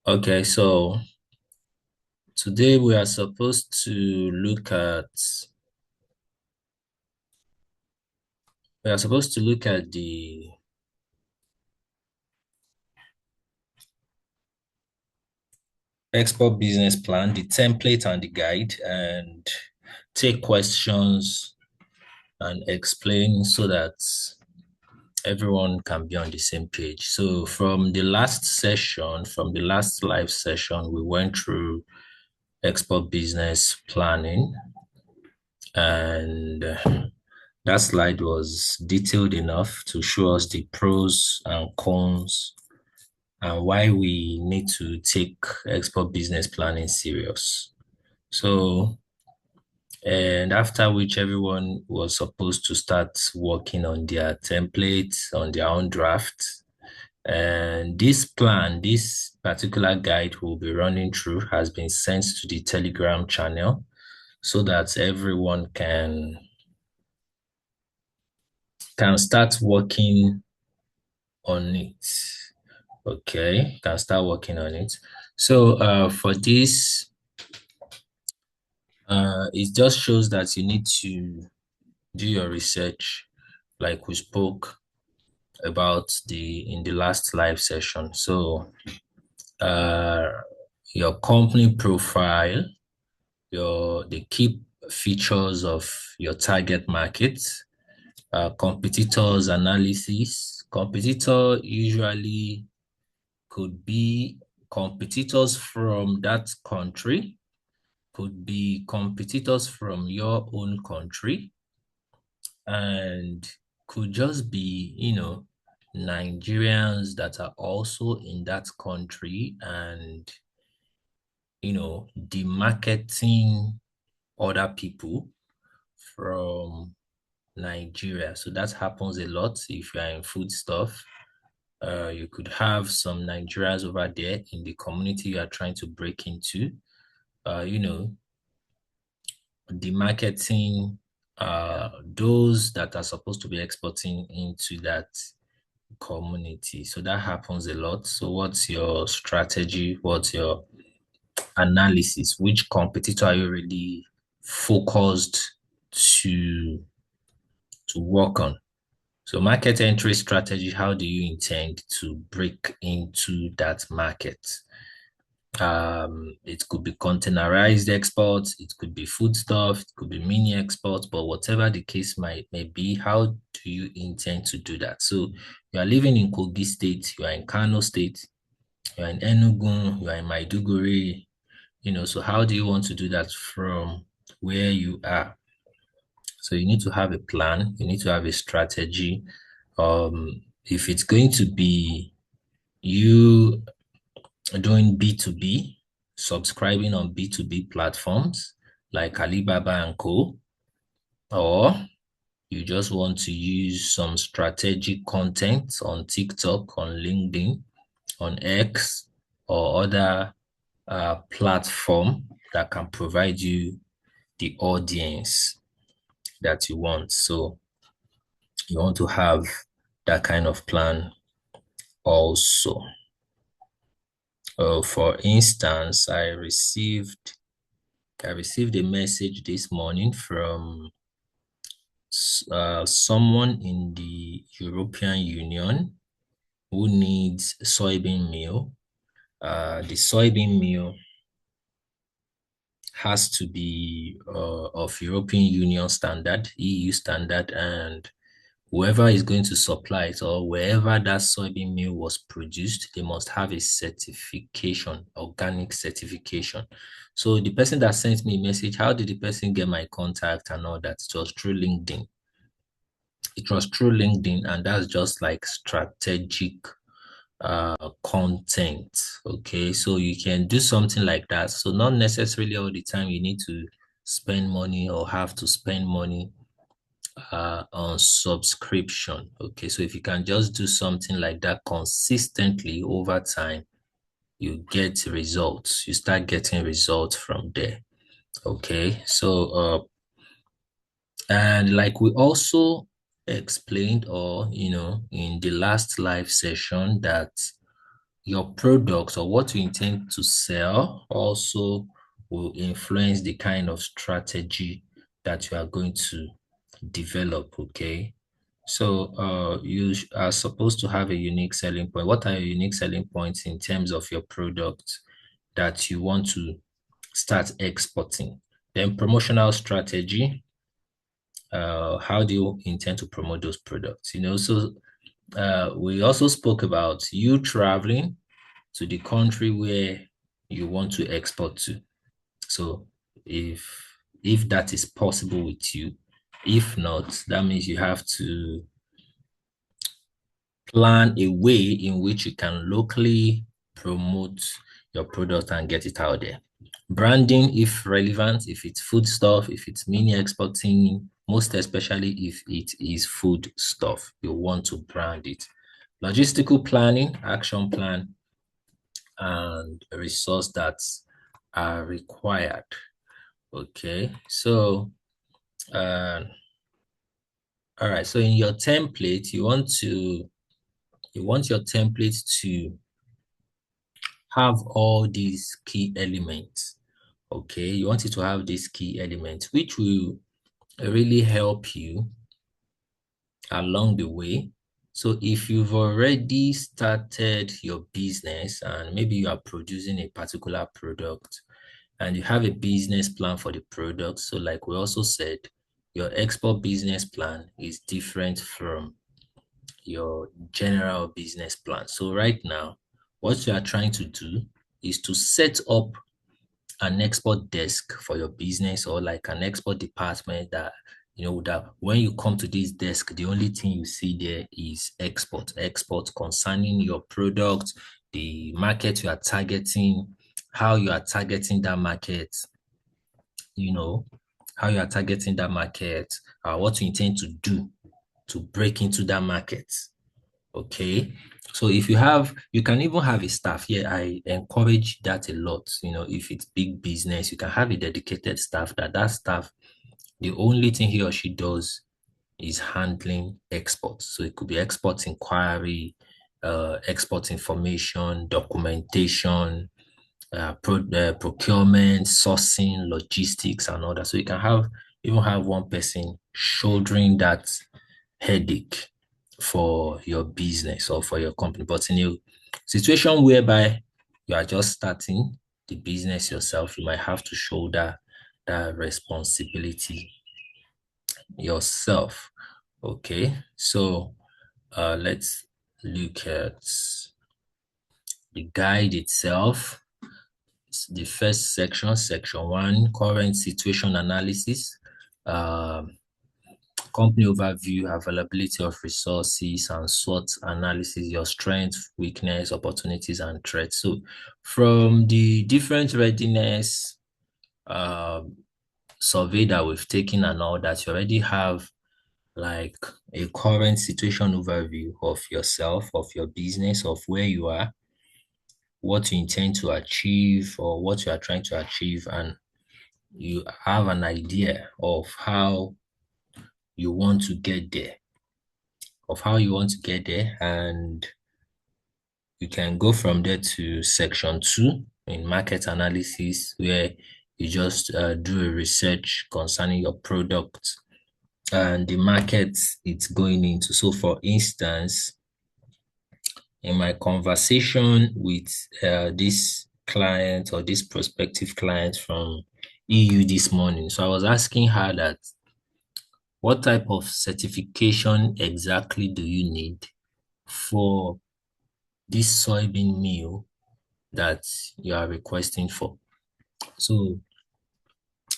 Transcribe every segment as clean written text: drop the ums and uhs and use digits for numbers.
Okay, so today we are supposed to look at the export business plan, the template and the guide, and take questions and explain so that everyone can be on the same page. So from the last live session, we went through export business planning and that slide was detailed enough to show us the pros and cons and why we need to take export business planning serious. So, and after which everyone was supposed to start working on their templates, on their own draft. And this particular guide we'll be running through has been sent to the Telegram channel so that everyone can start working on it. Okay, can start working on it. So for this, it just shows that you need to do your research, like we spoke about in the last live session. So uh, your company profile, the key features of your target market, competitors analysis. Competitor usually could be competitors from that country, could be competitors from your own country, and could just be, Nigerians that are also in that country and, demarketing other people from Nigeria. So that happens a lot if you are in food stuff. You could have some Nigerians over there in the community you are trying to break into. Uh, you know, the marketing, those that are supposed to be exporting into that community. So that happens a lot. So what's your strategy? What's your analysis? Which competitor are you really focused to work on? So market entry strategy, how do you intend to break into that market? It could be containerized exports, it could be food stuff, it could be mini exports, but whatever the case may be, how do you intend to do that? So you are living in Kogi State, you are in Kano State, you are in Enugu, you are in Maiduguri, so how do you want to do that from where you are? So you need to have a plan, you need to have a strategy. If it's going to be you doing B2B, subscribing on B2B platforms like Alibaba and Co. Or you just want to use some strategic content on TikTok, on LinkedIn, on X, or other platform that can provide you the audience that you want. So you want to have that kind of plan also. For instance, I received a message this morning from someone in the European Union who needs soybean meal. The soybean meal has to be of European Union standard, EU standard, and whoever is going to supply it or wherever that soybean meal was produced, they must have a certification, organic certification. So the person that sent me a message, how did the person get my contact and all that? It was through LinkedIn. It was through LinkedIn, and that's just like strategic content. Okay, so you can do something like that. So not necessarily all the time you need to spend money or have to spend money on subscription. Okay, so if you can just do something like that consistently over time, you get results. You start getting results from there. Okay, so and like we also explained, or in the last live session, that your products or what you intend to sell also will influence the kind of strategy that you are going to develop. Okay. So you are supposed to have a unique selling point. What are your unique selling points in terms of your product that you want to start exporting? Then promotional strategy. How do you intend to promote those products? So we also spoke about you traveling to the country where you want to export to. So if if that is possible with you, if not, that means you have to plan a way in which you can locally promote your product and get it out there. Branding, if relevant, if it's food stuff, if it's mini exporting, most especially if it is food stuff, you want to brand it. Logistical planning, action plan, and resource that are required. Okay, so uh, all right. So in your template, you want your template to have all these key elements. Okay, you want it to have these key elements, which will really help you along the way. So if you've already started your business and maybe you are producing a particular product and you have a business plan for the product, so like we also said, your export business plan is different from your general business plan. So right now, what you are trying to do is to set up an export desk for your business or like an export department that when you come to this desk, the only thing you see there is export concerning your product, the market you are targeting, how you are targeting that market, you know, how you are targeting that market, what you intend to do to break into that market. Okay. So if you can even have a staff. Yeah, I encourage that a lot. If it's big business, you can have a dedicated staff that staff, the only thing he or she does is handling exports. So it could be export inquiry, export information, documentation, procurement, sourcing, logistics, and all that. So you can even have one person shouldering that headache for your business or for your company. But in a situation whereby you are just starting the business yourself, you might have to shoulder that responsibility yourself. Okay, so let's look at the guide itself. The first section, section one, current situation analysis. Um, Company overview, availability of resources, and SWOT analysis, your strengths, weakness, opportunities, and threats. So from the different readiness um, survey that we've taken and all that, you already have like a current situation overview of yourself, of your business, of where you are, what you intend to achieve or what you are trying to achieve, and you have an idea of how you want to get there, and you can go from there to section two in market analysis, where you just do a research concerning your product and the market it's going into. So, for instance, in my conversation with this client or this prospective client from EU this morning, so I was asking her that what type of certification exactly do you need for this soybean meal that you are requesting for? So,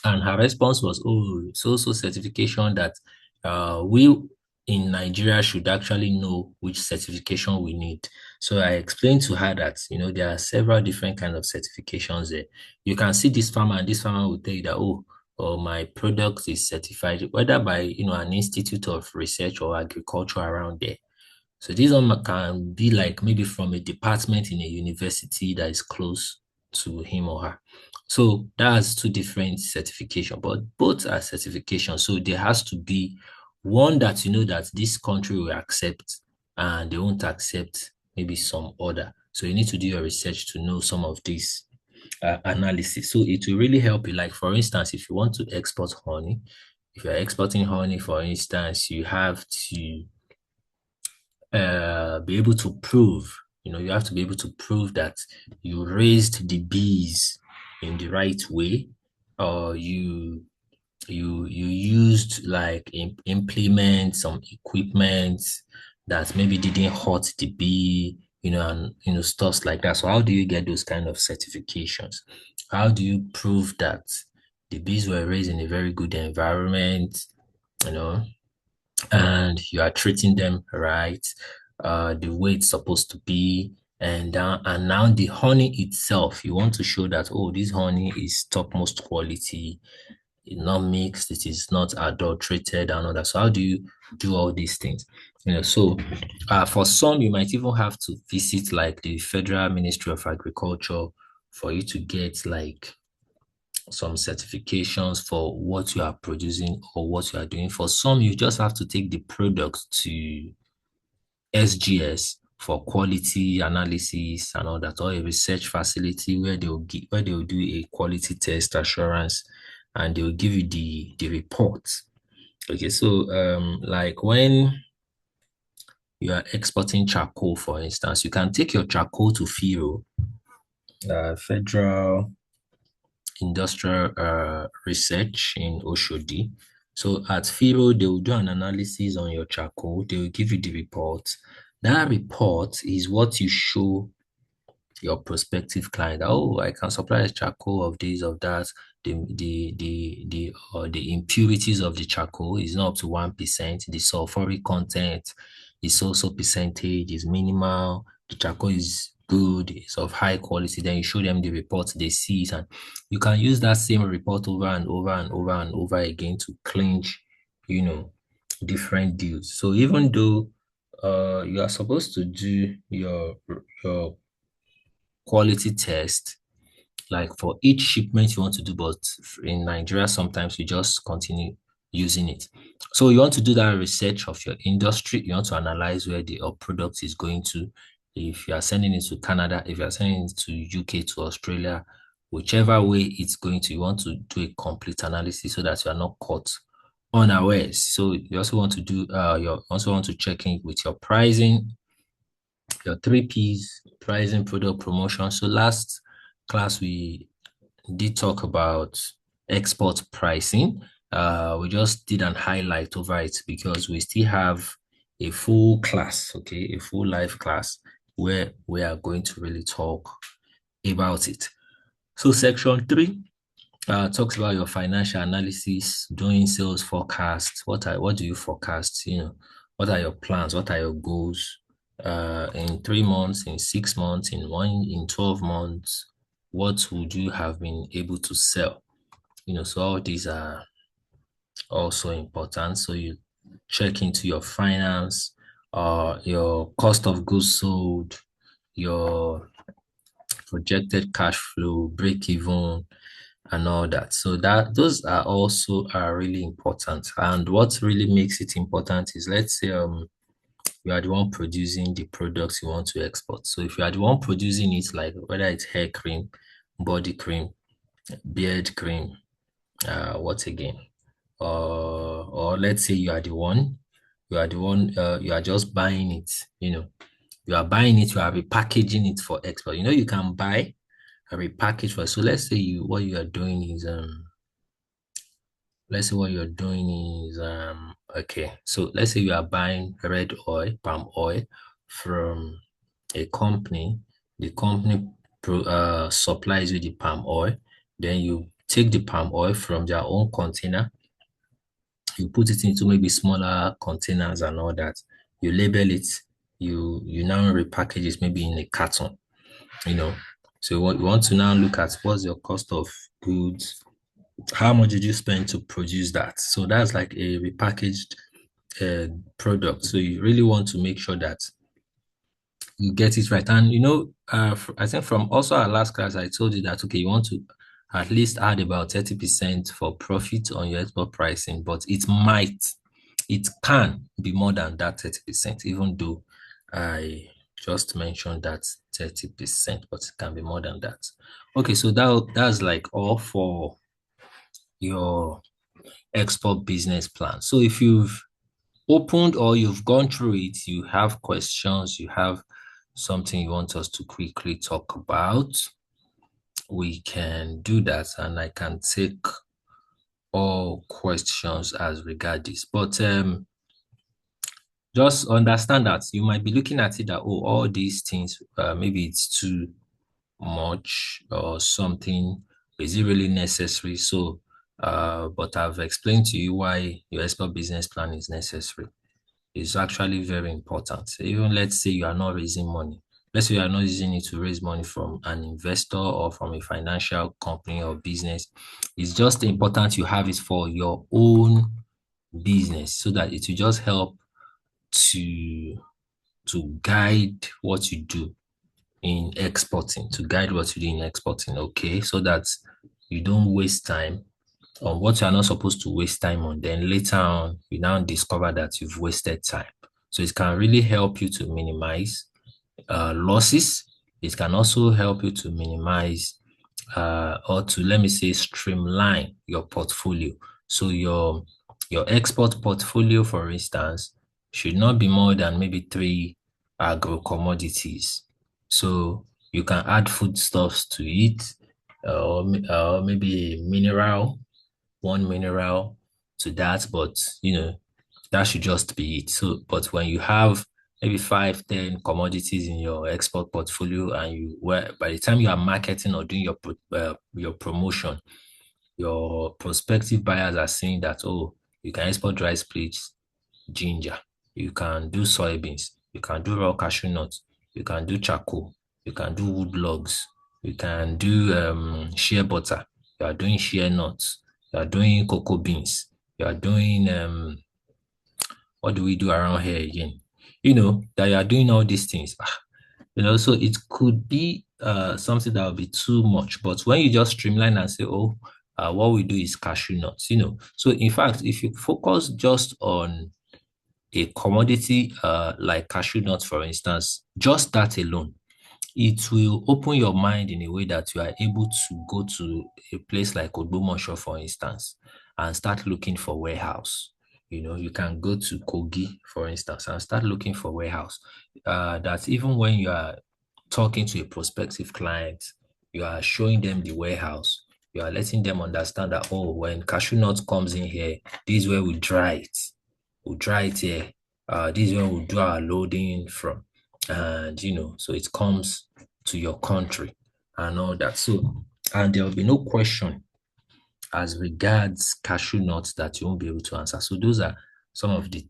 and her response was, oh, it's also certification that we in Nigeria should actually know which certification we need. So I explained to her that, there are several different kind of certifications there. You can see this farmer and this farmer will tell you that, oh, my product is certified, whether by, an institute of research or agriculture around there. So this one can be like maybe from a department in a university that is close to him or her. So that's two different certification, but both are certification. So there has to be one that that this country will accept and they won't accept maybe some other. So you need to do your research to know some of these analysis. So it will really help you. Like for instance, if you want to export honey, if you're exporting honey, for instance, you have to be able to prove, you have to be able to prove that you raised the bees in the right way, or you used like implement some equipment that maybe didn't hurt the bee, and stuff like that. So how do you get those kind of certifications? How do you prove that the bees were raised in a very good environment, you know, and you are treating them right, the way it's supposed to be, and now the honey itself, you want to show that, oh, this honey is topmost quality, it's not mixed, it is not adulterated and all that. So how do you do all these things? So for some, you might even have to visit like the Federal Ministry of Agriculture for you to get like some certifications for what you are producing or what you are doing. For some, you just have to take the product to SGS for quality analysis and all that, or a research facility where they will do a quality test assurance, and they will give you the report. Okay, so like when you are exporting charcoal, for instance, you can take your charcoal to FIRO, Federal Industrial Research in Oshodi. So at FIRO, they will do an analysis on your charcoal. They will give you the report. That report is what you show your prospective client. Oh, I can supply a charcoal of this, of that. The impurities of the charcoal is not up to 1%. The sulfuric content is also percentage is minimal. The charcoal is good, it's of high quality. Then you show them the report, they see it, and you can use that same report over and over and over and over again to clinch, you know, different deals. So even though you are supposed to do your quality test like for each shipment you want to do, but in Nigeria, sometimes you just continue using it. So you want to do that research of your industry. You want to analyze where the product is going to. If you are sending it to Canada, if you are sending it to UK, to Australia, whichever way it's going to, you want to do a complete analysis so that you are not caught unawares. So you also want to do you also want to check in with your pricing, your three P's: pricing, product, promotion. So last class we did talk about export pricing. We just did an highlight over it because we still have a full class, okay, a full live class where we are going to really talk about it. So section 3 talks about your financial analysis, doing sales forecasts. What do you forecast? What are your plans? What are your goals? In 3 months, in 6 months, in 12 months, what would you have been able to sell? So all these are also important. So you check into your finance, your cost of goods sold, your projected cash flow, break even, and all that. So that those are also are really important. And what really makes it important is, let's say you are the one producing the products you want to export. So if you are the one producing it, like whether it's hair cream, body cream, beard cream, what again? Or let's say you are just buying it, you are buying it, you are repackaging it for export. You can buy a repackage for. So what you are doing is let's say what you're doing is okay. So let's say you are buying red oil, palm oil from a company. The company supplies you the palm oil. Then you take the palm oil from their own container, you put it into maybe smaller containers and all that. You label it. You now repackage it maybe in a carton. You know. So what you want to now look at, what's your cost of goods? How much did you spend to produce that? So that's like a repackaged product. So you really want to make sure that you get it right. And I think from also our last class, I told you that okay, you want to at least add about 30% for profit on your export pricing, but it can be more than that 30%, even though I just mentioned that 30%, but it can be more than that. Okay, so that's like all for your export business plan. So if you've opened or you've gone through it, you have questions, you have something you want us to quickly talk about, we can do that and I can take all questions as regard this. But just understand that you might be looking at it that, oh, all these things, maybe it's too much or something. Is it really necessary? So, but I've explained to you why your export business plan is necessary. It's actually very important. Even let's say you are not raising money. Let's say you are not using it to raise money from an investor or from a financial company or business. It's just important you have it for your own business so that it will just help to guide what you do in exporting, to guide what you do in exporting, okay? So that you don't waste time on what you are not supposed to waste time on. Then later on, you now discover that you've wasted time. So it can really help you to minimize losses. It can also help you to minimize or to, let me say, streamline your portfolio. So your export portfolio, for instance, should not be more than maybe three agro commodities. So you can add foodstuffs to it, or maybe a mineral, one mineral to that, but that should just be it. So, but when you have maybe 5, 10 commodities in your export portfolio, and where by the time you are marketing or doing your promotion, your prospective buyers are saying that, oh, you can export rice plates, ginger, you can do soybeans, you can do raw cashew nuts, you can do charcoal, you can do wood logs, you can do shea butter, you are doing shea nuts, you are doing cocoa beans, you are doing what do we do around here again? That you are doing all these things. So it could be something that will be too much. But when you just streamline and say, oh, what we do is cashew nuts, So in fact, if you focus just on a commodity like cashew nuts, for instance, just that alone, it will open your mind in a way that you are able to go to a place like Ogbomoso, for instance, and start looking for warehouse. You can go to Kogi, for instance, and start looking for warehouse. That even when you are talking to a prospective client, you are showing them the warehouse. You are letting them understand that, oh, when cashew nut comes in here, this is where we dry it. We dry it here. This is where we do our loading from. And, so it comes to your country and all that. So, and there will be no question as regards cashew nuts that you won't be able to answer. So those are some of the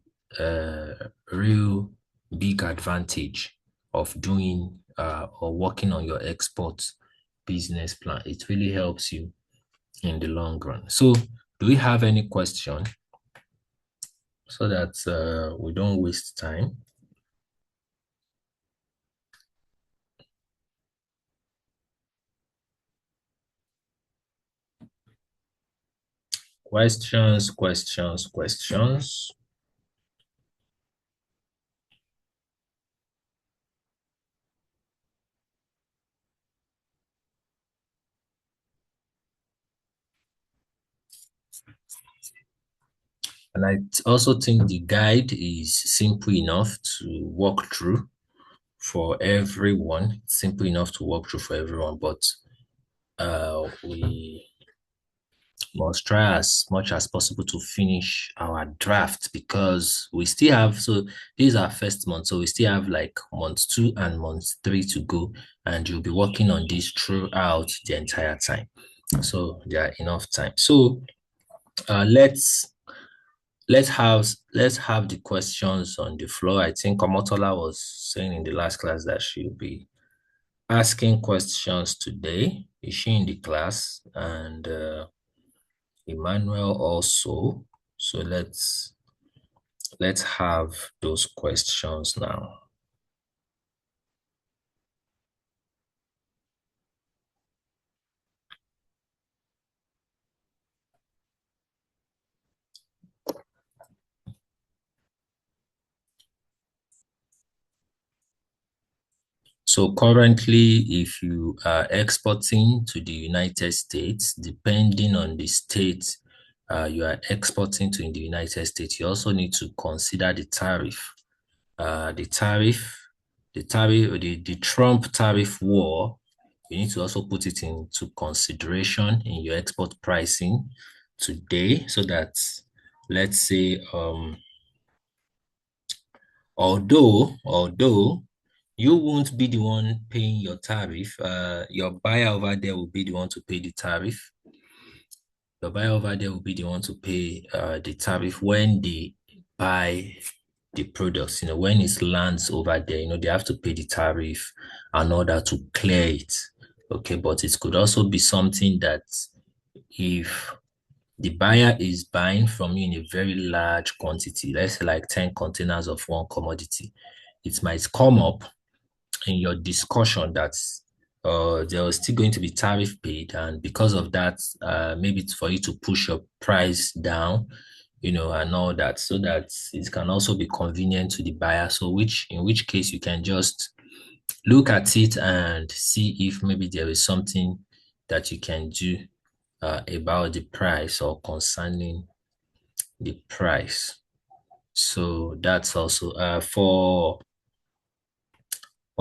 real big advantage of doing or working on your export business plan. It really helps you in the long run. So do we have any question so that we don't waste time? Questions, questions, questions. And I also think the guide is simple enough to walk through for everyone. It's simple enough to walk through for everyone, but we must try as much as possible to finish our draft because we still have, so this is our first month, so we still have like month 2 and month 3 to go, and you'll be working on this throughout the entire time. So there are enough time. So let's have the questions on the floor. I think Omotola was saying in the last class that she'll be asking questions today. Is she in the class? And Emmanuel also. So let's have those questions now. So currently, if you are exporting to the United States, depending on the state you are exporting to in the United States, you also need to consider the tariff. The tariff, the Trump tariff war, you need to also put it into consideration in your export pricing today so that, let's say, although you won't be the one paying your tariff, your buyer over there will be the one to pay the tariff. The buyer over there will be the one to pay the tariff when they buy the products. When it lands over there, they have to pay the tariff in order to clear it. Okay, but it could also be something that if the buyer is buying from you in a very large quantity, let's say like 10 containers of one commodity, it might come up in your discussion that there was still going to be tariff paid, and because of that, maybe it's for you to push your price down, and all that, so that it can also be convenient to the buyer. So, in which case, you can just look at it and see if maybe there is something that you can do about the price or concerning the price. So that's also for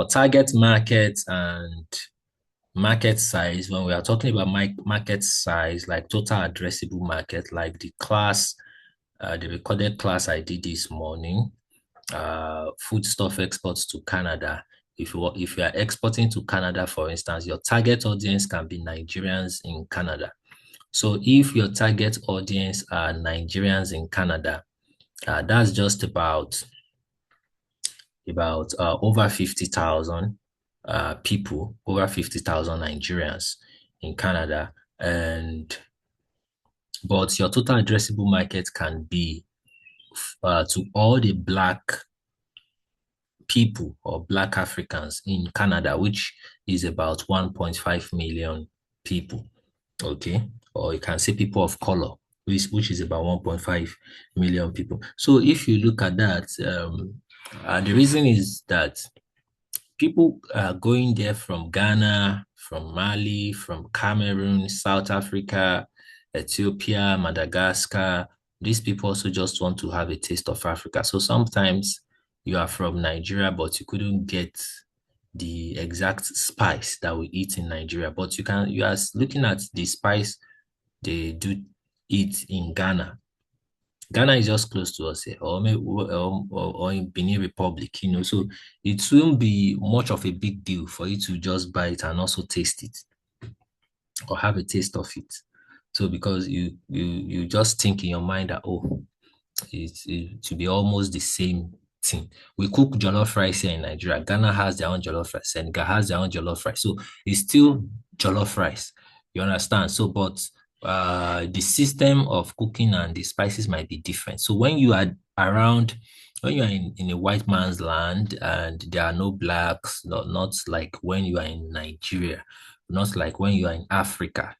target market and market size. When we are talking about market size, like total addressable market, like the recorded class I did this morning, foodstuff exports to Canada. If you are exporting to Canada, for instance, your target audience can be Nigerians in Canada. So if your target audience are Nigerians in Canada, that's just about over 50,000 people, over 50,000 Nigerians in Canada. But your total addressable market can be to all the Black people or Black Africans in Canada, which is about 1.5 million people. Okay. Or you can say people of color, which is about 1.5 million people. So if you look at that, the reason is that people are going there from Ghana, from Mali, from Cameroon, South Africa, Ethiopia, Madagascar. These people also just want to have a taste of Africa. So sometimes you are from Nigeria, but you couldn't get the exact spice that we eat in Nigeria. But you are looking at the spice they do eat in Ghana. Ghana is just close to us here, or in Benin Republic. So it won't be much of a big deal for you to just buy it and also taste it or have a taste of it. So because you just think in your mind that, oh, it should be almost the same thing. We cook jollof rice here in Nigeria. Ghana has their own jollof rice. Senegal has their own jollof rice. So it's still jollof rice. You understand? So, but the system of cooking and the spices might be different. So when you are around, when you are in a white man's land and there are no blacks, not like when you are in Nigeria, not like when you are in Africa.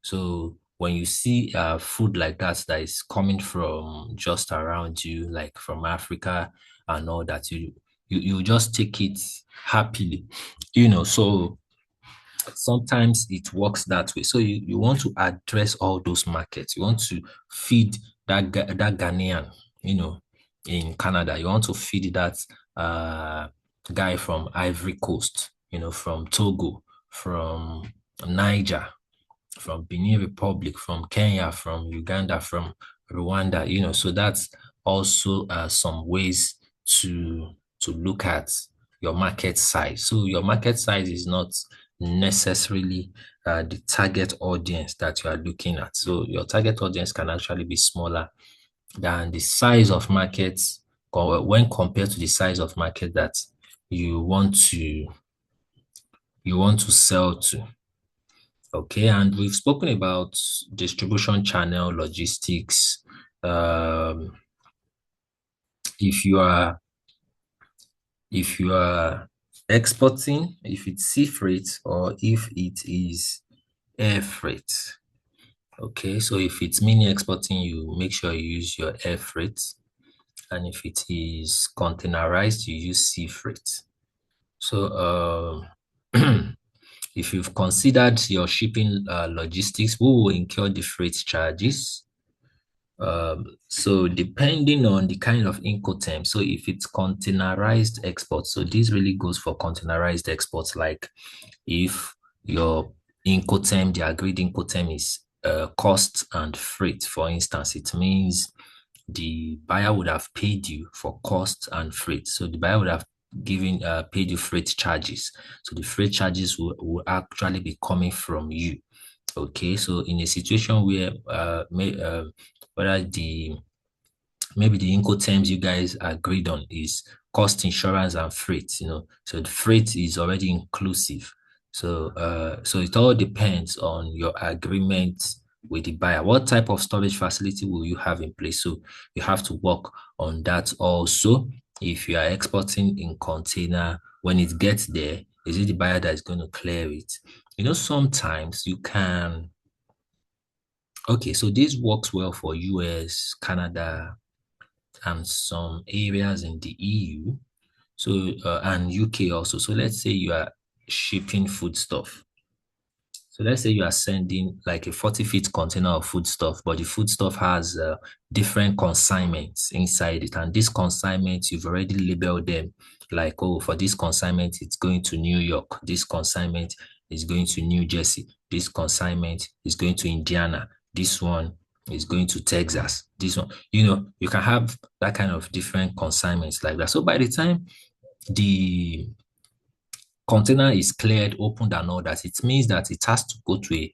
So when you see food like that is coming from just around you, like from Africa and all that, you just take it happily. So sometimes it works that way. So you want to address all those markets. You want to feed that Ghanaian, in Canada. You want to feed that guy from Ivory Coast, from Togo, from Niger, from Benin Republic, from Kenya, from Uganda, from Rwanda. So that's also some ways to look at your market size. So your market size is not necessarily the target audience that you are looking at. So your target audience can actually be smaller than the size of markets when compared to the size of market that you want to sell to. Okay, and we've spoken about distribution channel logistics. Um, if you are if you are exporting, if it's sea freight or if it is air freight. Okay, so if it's mini exporting, you make sure you use your air freight, and if it is containerized, you use sea freight. So, if you've considered your shipping logistics, who will incur the freight charges? So depending on the kind of Incoterm, so if it's containerized exports, so this really goes for containerized exports, like if your Incoterm, the agreed Incoterm is cost and freight, for instance, it means the buyer would have paid you for cost and freight. So the buyer would have given paid you freight charges. So the freight charges will actually be coming from you. Okay, so in a situation where whether the maybe the Incoterms you guys agreed on is cost, insurance, and freight, so the freight is already inclusive. So it all depends on your agreement with the buyer. What type of storage facility will you have in place? So you have to work on that also. If you are exporting in container, when it gets there, is it the buyer that is going to clear it? Sometimes you can. Okay, so this works well for US, Canada, and some areas in the EU. So and UK also. So let's say you are shipping foodstuff. So let's say you are sending like a 40 feet container of foodstuff, but the foodstuff has different consignments inside it. And these consignments, you've already labeled them like, oh, for this consignment, it's going to New York. This consignment is going to New Jersey. This consignment is going to Indiana. This one is going to Texas. This one, you can have that kind of different consignments like that. So by the time the container is cleared, opened, and all that, it means that it has to go to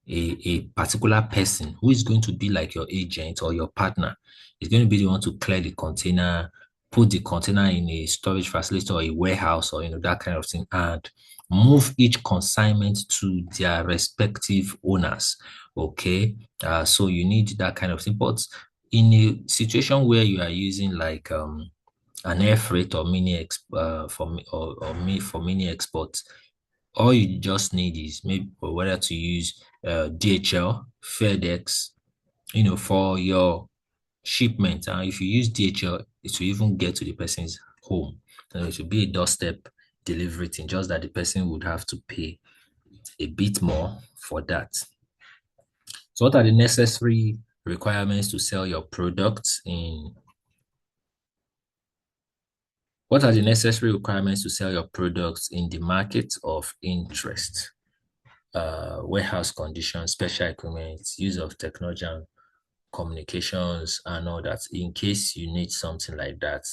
a particular person who is going to be like your agent or your partner. It's going to be the one to clear the container, put the container in a storage facility or a warehouse or that kind of thing, and move each consignment to their respective owners. Okay. So you need that kind of thing. But in a situation where you are using like an air freight or mini for or me for mini exports, all you just need is maybe whether to use DHL, FedEx, for your shipment. And if you use DHL, it will even get to the person's home. It will be a doorstep delivery thing, just that the person would have to pay a bit more for that. So, what are the necessary requirements to sell your products in What are the necessary requirements to sell your products in the market of interest? Warehouse conditions, special equipment, use of technology and communications, and all that. In case you need something like that,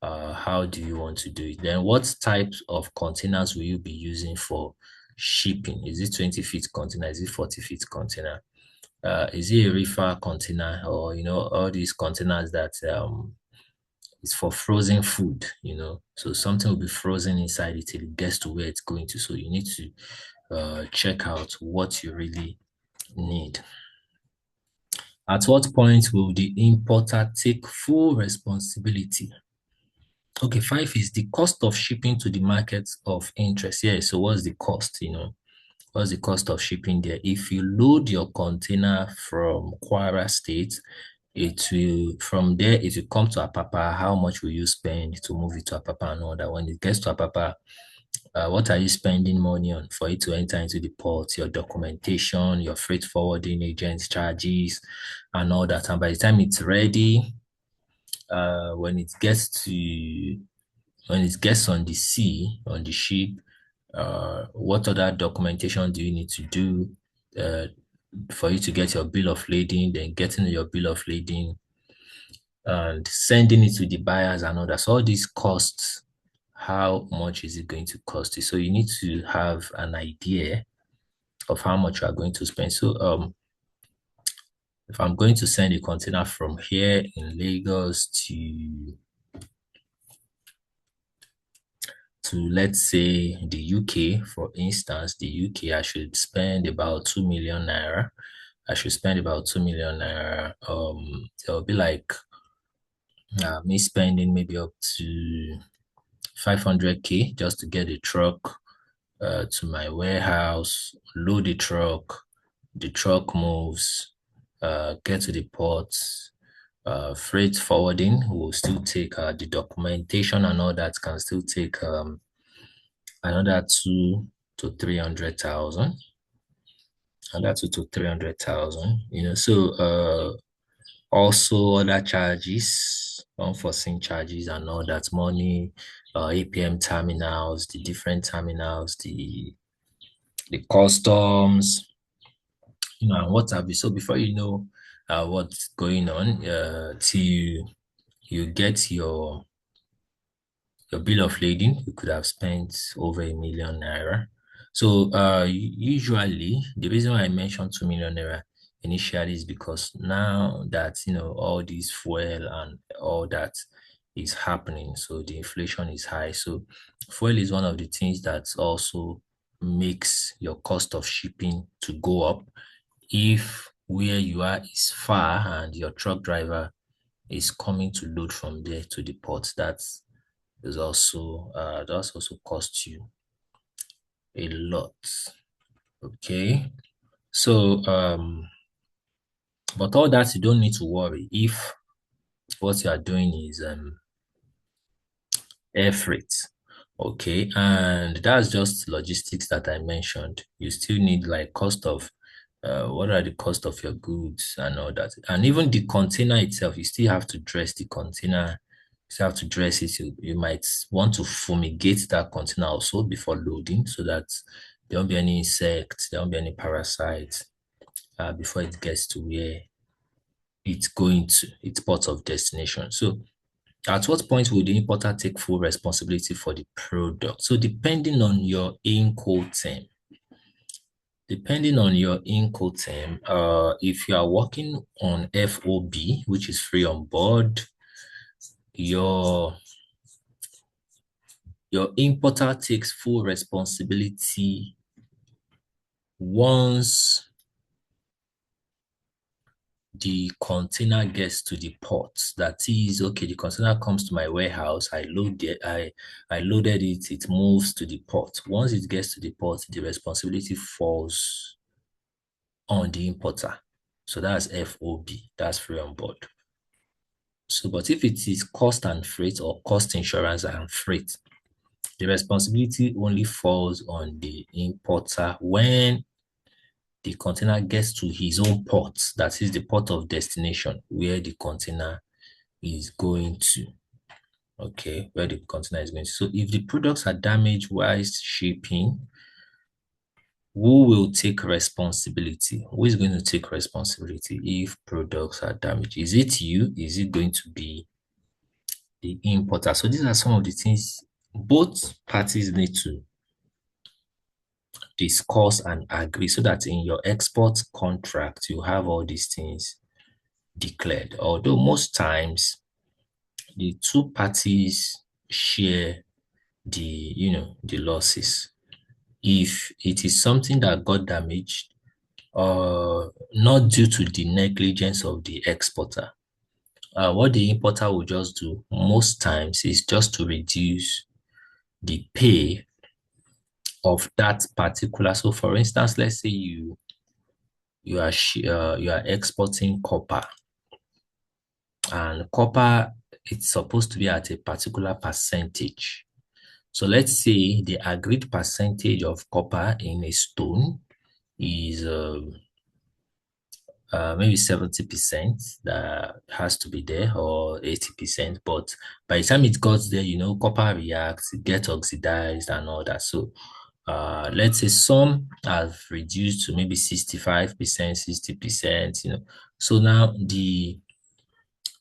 how do you want to do it? Then, what types of containers will you be using for shipping? Is it 20 feet container? Is it 40 feet container? Is it a reefer container, or all these containers that it's for frozen food, so something will be frozen inside it till it gets to where it's going to. So you need to check out what you really need. At what point will the importer take full responsibility? Okay, five is the cost of shipping to the market of interest. Yeah, so what's the cost, What's the cost of shipping there? If you load your container from Kwara State, from there it will come to Apapa. How much will you spend to move it to Apapa and all that? When it gets to Apapa, what are you spending money on for it to enter into the port? Your documentation, your freight forwarding agent charges, and all that. And by the time it's ready, when it gets on the sea, on the ship, what other documentation do you need to do uh, for you to get your bill of lading, then getting your bill of lading and sending it to the buyers and others. All these costs, how much is it going to cost you? So you need to have an idea of how much you are going to spend. So if I'm going to send a container from here in Lagos to let's say the UK, for instance, the UK, I should spend about 2 million naira. I should spend about 2 million naira. There'll be like me spending maybe up to 500K just to get a truck to my warehouse, load the truck moves, get to the ports. Freight forwarding will still take the documentation and all that can still take another 2 to 300,000, another 2 to 300,000. Also other charges, unforeseen charges and all that money, APM terminals, the different terminals, the customs, and what have you. So before you know what's going on, till you get your bill of lading, you could have spent over 1 million naira. So usually the reason why I mentioned 2 million naira initially is because now that all this fuel and all that is happening, so the inflation is high. So fuel is one of the things that also makes your cost of shipping to go up if where you are is far and your truck driver is coming to load from there to the port. That's also cost you a lot. Okay. So but all that you don't need to worry if what you are doing is air freight. Okay. And that's just logistics that I mentioned. You still need like cost of what are the cost of your goods and all that. And even the container itself, you still have to dress the container. You still have to dress it. You might want to fumigate that container also before loading so that there won't be any insects, there won't be any parasites before it gets to where it's going to, its port of destination. So at what point will the importer take full responsibility for the product? So depending on your Incoterm, if you are working on FOB, which is free on board, your importer takes full responsibility once the container gets to the port. That is, okay, the container comes to my warehouse, I loaded it, it moves to the port. Once it gets to the port, the responsibility falls on the importer. So that's FOB, that's free on board. So, but if it is cost and freight or cost insurance and freight, the responsibility only falls on the importer when the container gets to his own port, that is the port of destination where the container is going to. Okay, where the container is going to. So if the products are damaged while shipping, who will take responsibility? Who is going to take responsibility if products are damaged? Is it you? Is it going to be the importer? So these are some of the things both parties need to discuss and agree so that in your export contract, you have all these things declared. Although most times the two parties share the losses. If it is something that got damaged, not due to the negligence of the exporter, what the importer will just do most times is just to reduce the pay of that particular. So, for instance, let's say you are exporting copper, and copper it's supposed to be at a particular percentage. So let's say the agreed percentage of copper in a stone is maybe 70% that has to be there or 80%. But by the time it got there, copper reacts, it gets oxidized and all that. So let's say some have reduced to maybe 65%, 60%. So now the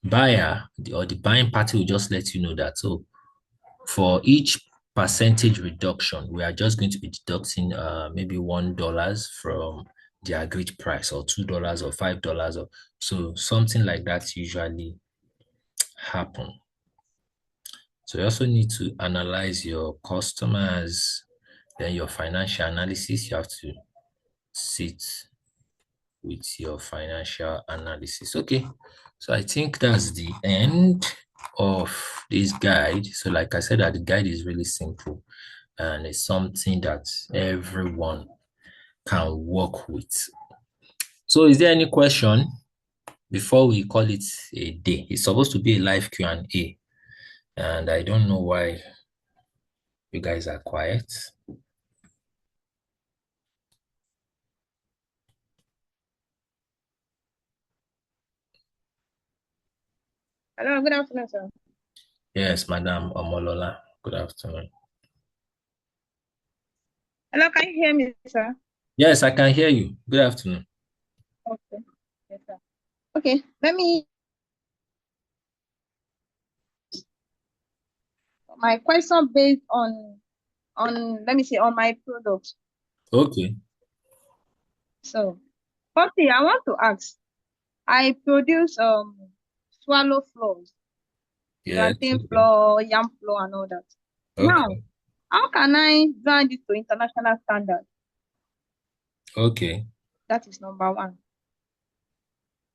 buyer or the buying party will just let you know that. So for each percentage reduction, we are just going to be deducting maybe $1 from the agreed price, or $2 or $5, or so something like that usually happen. So you also need to analyze your customers, then your financial analysis. You have to sit with your financial analysis. Okay, so I think that's the end of this guide. So like I said, that the guide is really simple and it's something that everyone can work with. So is there any question before we call it a day? It's supposed to be a live Q&A, and I don't know why you guys are quiet. Hello, good afternoon, sir. Yes, Madam Omolola. Good afternoon. Hello, can you hear me, sir? Yes, I can hear you. Good afternoon. Okay. Yes, sir. Okay, let me my question based on let me say on my product. Okay. So, firstly, I want to ask. I produce swallow flours, Yes. plantain Okay. flour, yam flour, and all that. Now, Okay. how can I brand this to international standard? Okay. That is number one.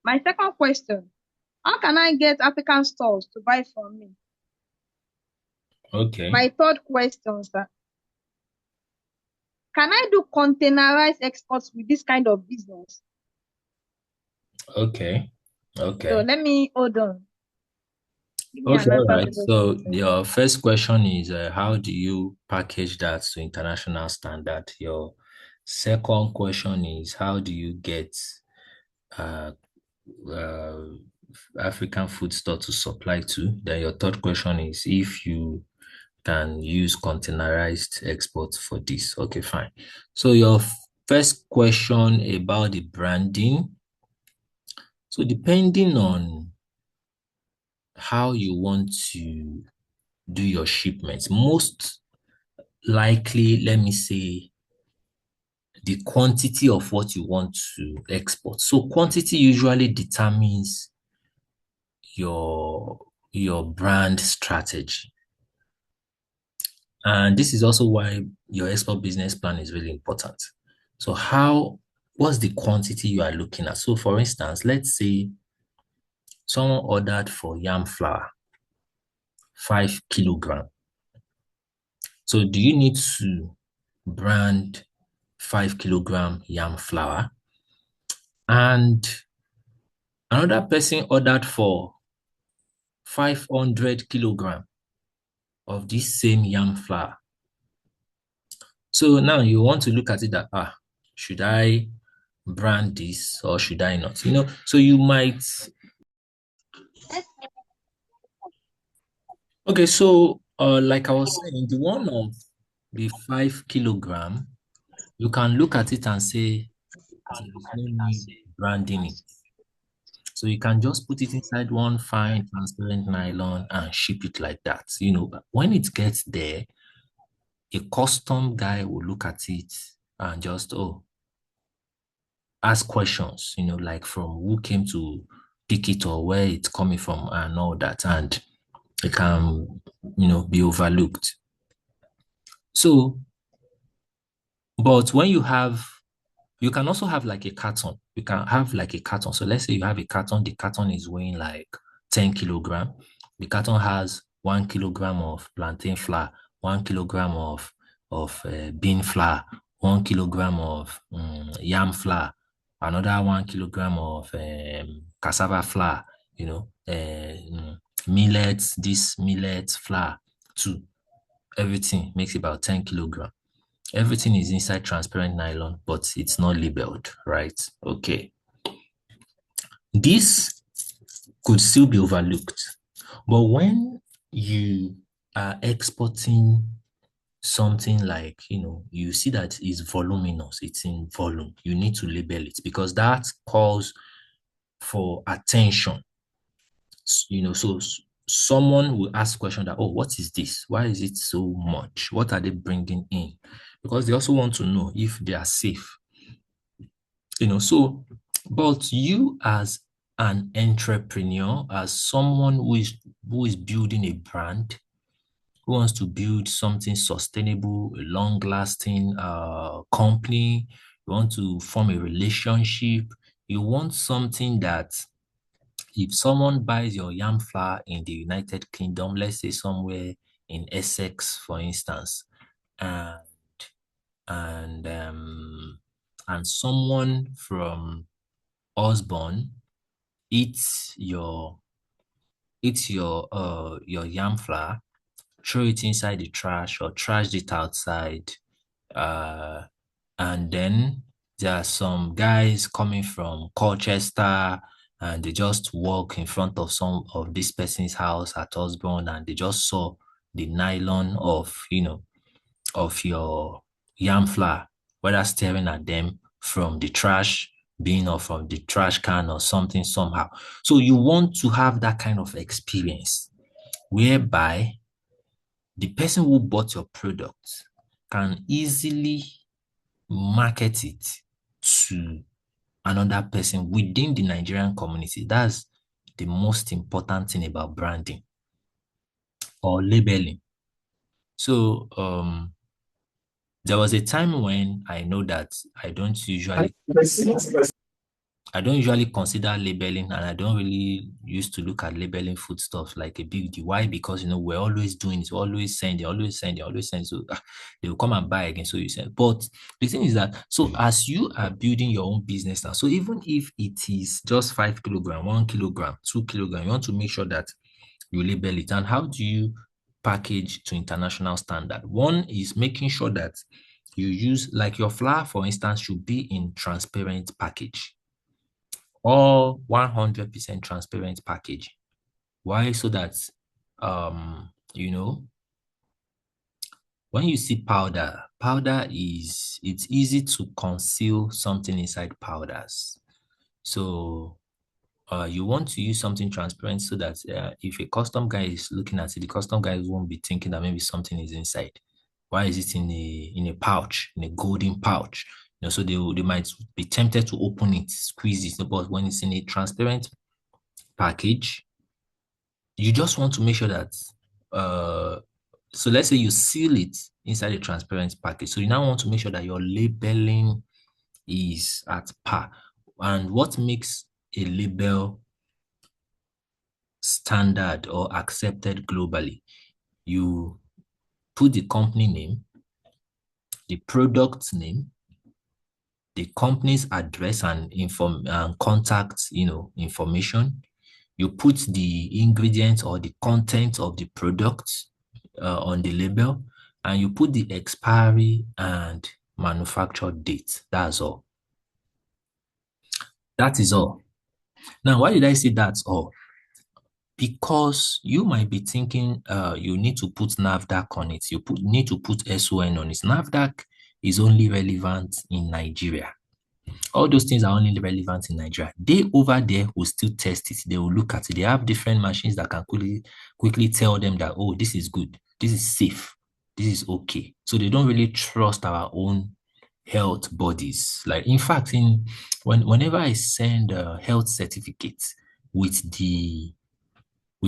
My second question: how can I get African stores to buy from me? Okay. My third question, sir: can I do containerized exports with this kind of business? Okay. So Okay. let me hold on. Give me Okay. an All answer to right. those So questions. your first question is how do you package that to international standard? Your second question is how do you get uh, uh, African food store to supply to? Then your third question is if you can use containerized export for this. Okay, fine. So your first question about the branding. So depending on how you want to do your shipments, most likely, let me say, the quantity of what you want to export. So quantity usually determines your your brand strategy. And this is also why your export business plan is really important. So what's the quantity you are looking at? So for instance, let's say someone ordered for yam flour, 5 kilogram. So do you need to brand 5 kilogram yam flour? And another person ordered for 500 kilogram of this same yam flour. So now you want to look at it that, should I brand this or should I not? So you might, okay, so like I was saying, the one of the 5 kilogram, you can look at it and say there is no need branding it. So you can just put it inside one fine transparent nylon and ship it like that. When it gets there, a custom guy will look at it and just, ask questions, like from who came to pick it or where it's coming from and all that. And it can, be overlooked. So, but when you can also have like a carton. You can have like a carton. So let's say you have a carton, the carton is weighing like 10 kilogram. The carton has 1 kilogram of plantain flour, 1 kilogram of bean flour, 1 kilogram of yam flour, another 1 kilogram of cassava flour, millets, this millet flour too. Everything makes about 10 kilogram. Everything is inside transparent nylon, but it's not labeled, right? Okay. This could still be overlooked. But when you are exporting something like, you see that it's voluminous, it's in volume, you need to label it because that calls for attention. So someone will ask question that, oh, what is this? Why is it so much? What are they bringing in? Because they also want to know if they are safe. But you as an entrepreneur, as someone who is building a brand, who wants to build something sustainable, a long-lasting company, you want to form a relationship, you want something that if someone buys your yam flour in the United Kingdom, let's say somewhere in Essex, for instance, and and someone from Osborne eats your yam flour, throw it inside the trash or trash it outside. Uh, and then there are some guys coming from Colchester, and they just walk in front of some of this person's house at Osborne, and they just saw the nylon of, of your yam flour, whether staring at them from the trash bin or from the trash can or something somehow. So you want to have that kind of experience whereby the person who bought your product can easily market it to another person within the Nigerian community. That's the most important thing about branding or labeling. So there was a time when I know that I don't usually consider labeling, and I don't really used to look at labeling foodstuff like a big deal. Why? Because we're always doing it, always sending, always sending, always sending. So they will come and buy again. So you send. But the thing is that so as you are building your own business now, so even if it is just 5 kilogram, 1 kilogram, 2 kilogram, you want to make sure that you label it. And how do you package to international standard? One is making sure that you use, like your flour, for instance, should be in transparent package or 100% transparent package. Why? So that, um, you know, when you see powder, it's easy to conceal something inside powders. So you want to use something transparent so that if a custom guy is looking at it, the custom guy won't be thinking that maybe something is inside. Why is it in a pouch, in a golden pouch? So they might be tempted to open it, squeeze it. But when it's in a transparent package, you just want to make sure that so let's say you seal it inside a transparent package. So you now want to make sure that your labeling is at par. And what makes a label standard or accepted globally? You put the company name, the product name, the company's address and contact, information. You put the ingredients or the content of the product on the label, and you put the expiry and manufacture date. That's all. That is all. Now, why did I say that's all? Because you might be thinking you need to put NAFDAC on it. You need to put SON on it. NAFDAC is only relevant in Nigeria. All those things are only relevant in Nigeria. They over there will still test it. They will look at it. They have different machines that can quickly tell them that, oh, this is good, this is safe, this is okay. So they don't really trust our own health bodies. Like, in fact, whenever I send health certificates with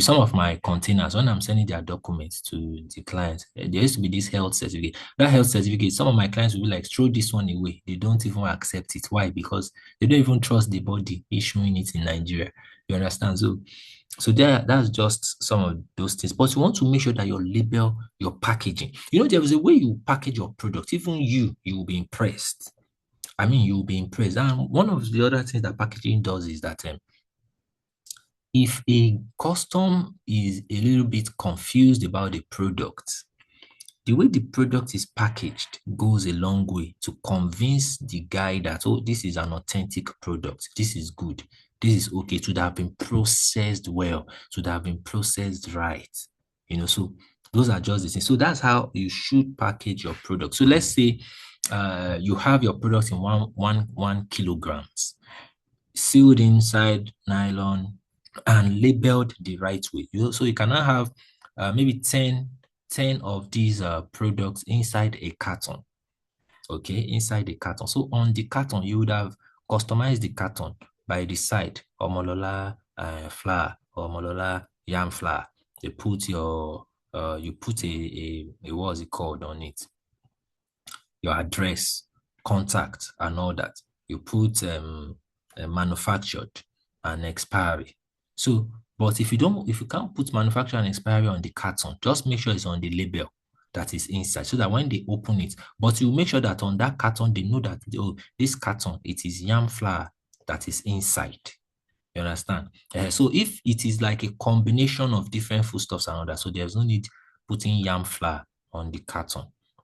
some of my containers, when I'm sending their documents to the clients, there used to be this health certificate. That health certificate, some of my clients will be like, throw this one away. They don't even accept it. Why? Because they don't even trust the body issuing it in Nigeria. You understand? So that's just some of those things. But you want to make sure that your label, your packaging, there is a way you package your product. Even you will be impressed. I mean, you will be impressed. And one of the other things that packaging does is that if a custom is a little bit confused about the product, the way the product is packaged goes a long way to convince the guy that, oh, this is an authentic product. This is good. This is okay. It should have been processed well. It should have been processed right. So those are just the things. So that's how you should package your product. So let's say you have your product in one kilograms, sealed inside nylon and labeled the right way. So you cannot have maybe 10 of these products inside a carton. Okay, inside the carton. So on the carton, you would have customized the carton by the side, Omolola flour, Omolola yam flour. You put a what's it called on it? Your address, contact, and all that. You put manufactured and expiry. So, but if you can't put manufactured and expiry on the carton, just make sure it's on the label that is inside, so that when they open it, but you make sure that on that carton they know that, oh, this carton, it is yam flour that is inside. You understand? So if it is like a combination of different foodstuffs and all that, so there's no need putting yam flour on the carton.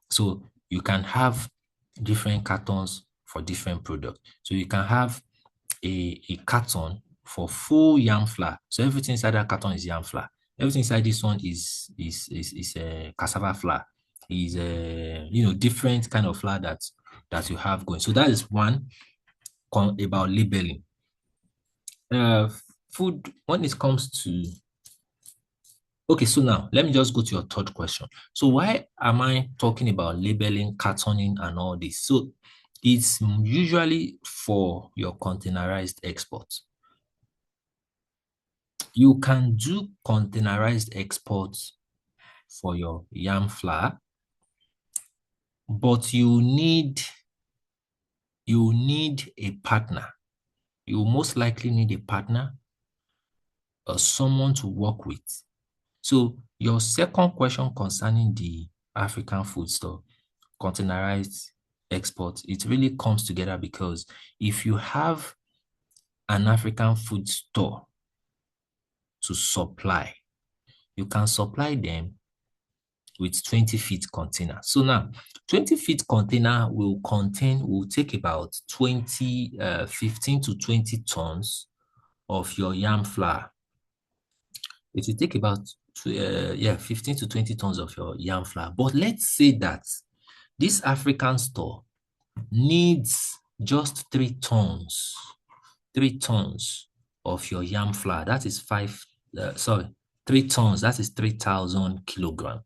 So you can have different cartons for different products. So you can have a carton for full yam flour. So everything inside that carton is yam flour. Everything inside this one is a cassava flour. Is a different kind of flour that you have going. So that is one about labeling. Food when it comes to okay, so now let me just go to your third question. So why am I talking about labeling, cartoning, and all this? So it's usually for your containerized exports. You can do containerized exports for your yam flour, but you need a partner. You most likely need a partner or someone to work with. So your second question concerning the African food store, containerized exports, it really comes together because if you have an African food store to supply, you can supply them with 20 feet container. So now 20 feet container will take about 15 to 20 tons of your yam flour. It will take about 15 to 20 tons of your yam flour. But let's say that this African store needs just 3 tons of your yam flour. That is 3 tons. That is 3,000 kilogram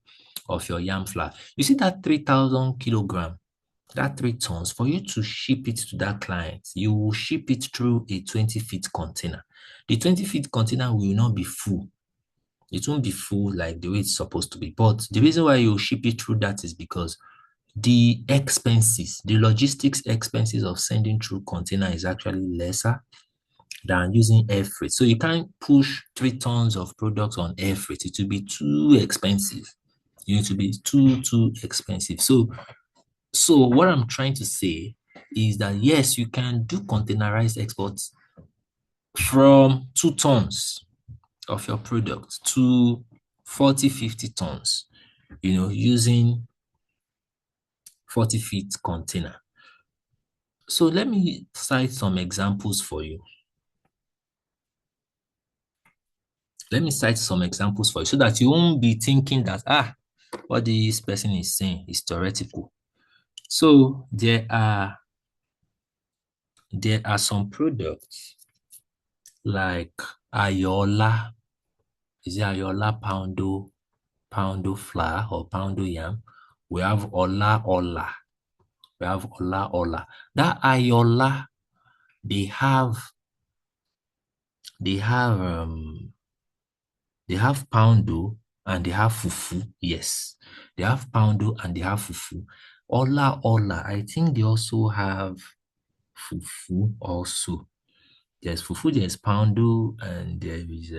of your yam flour. You see that 3,000 kilogram, that 3 tons, for you to ship it to that client, you will ship it through a 20 feet container. The 20 feet container will not be full. It won't be full like the way it's supposed to be. But the reason why you ship it through that is because the expenses, the logistics expenses of sending through container is actually lesser than using air freight. So you can't push 3 tons of products on air freight. It will be too expensive. You need to be too expensive. So what I'm trying to say is that yes, you can do containerized exports from 2 tons of your product to 40, 50 tons, using 40 feet container. So let me cite some examples for you. Let me cite some examples for you so that you won't be thinking that, what this person is saying is theoretical. So there are some products like Ayola. Is it Ayola poundo flour or poundo yam? We have Ola Ola. We have Ola Ola. That Ayola, they have poundo and they have fufu. Yes, they have poundo and they have fufu. Ola Ola, I think they also have fufu also. There's fufu, there's poundo, and there is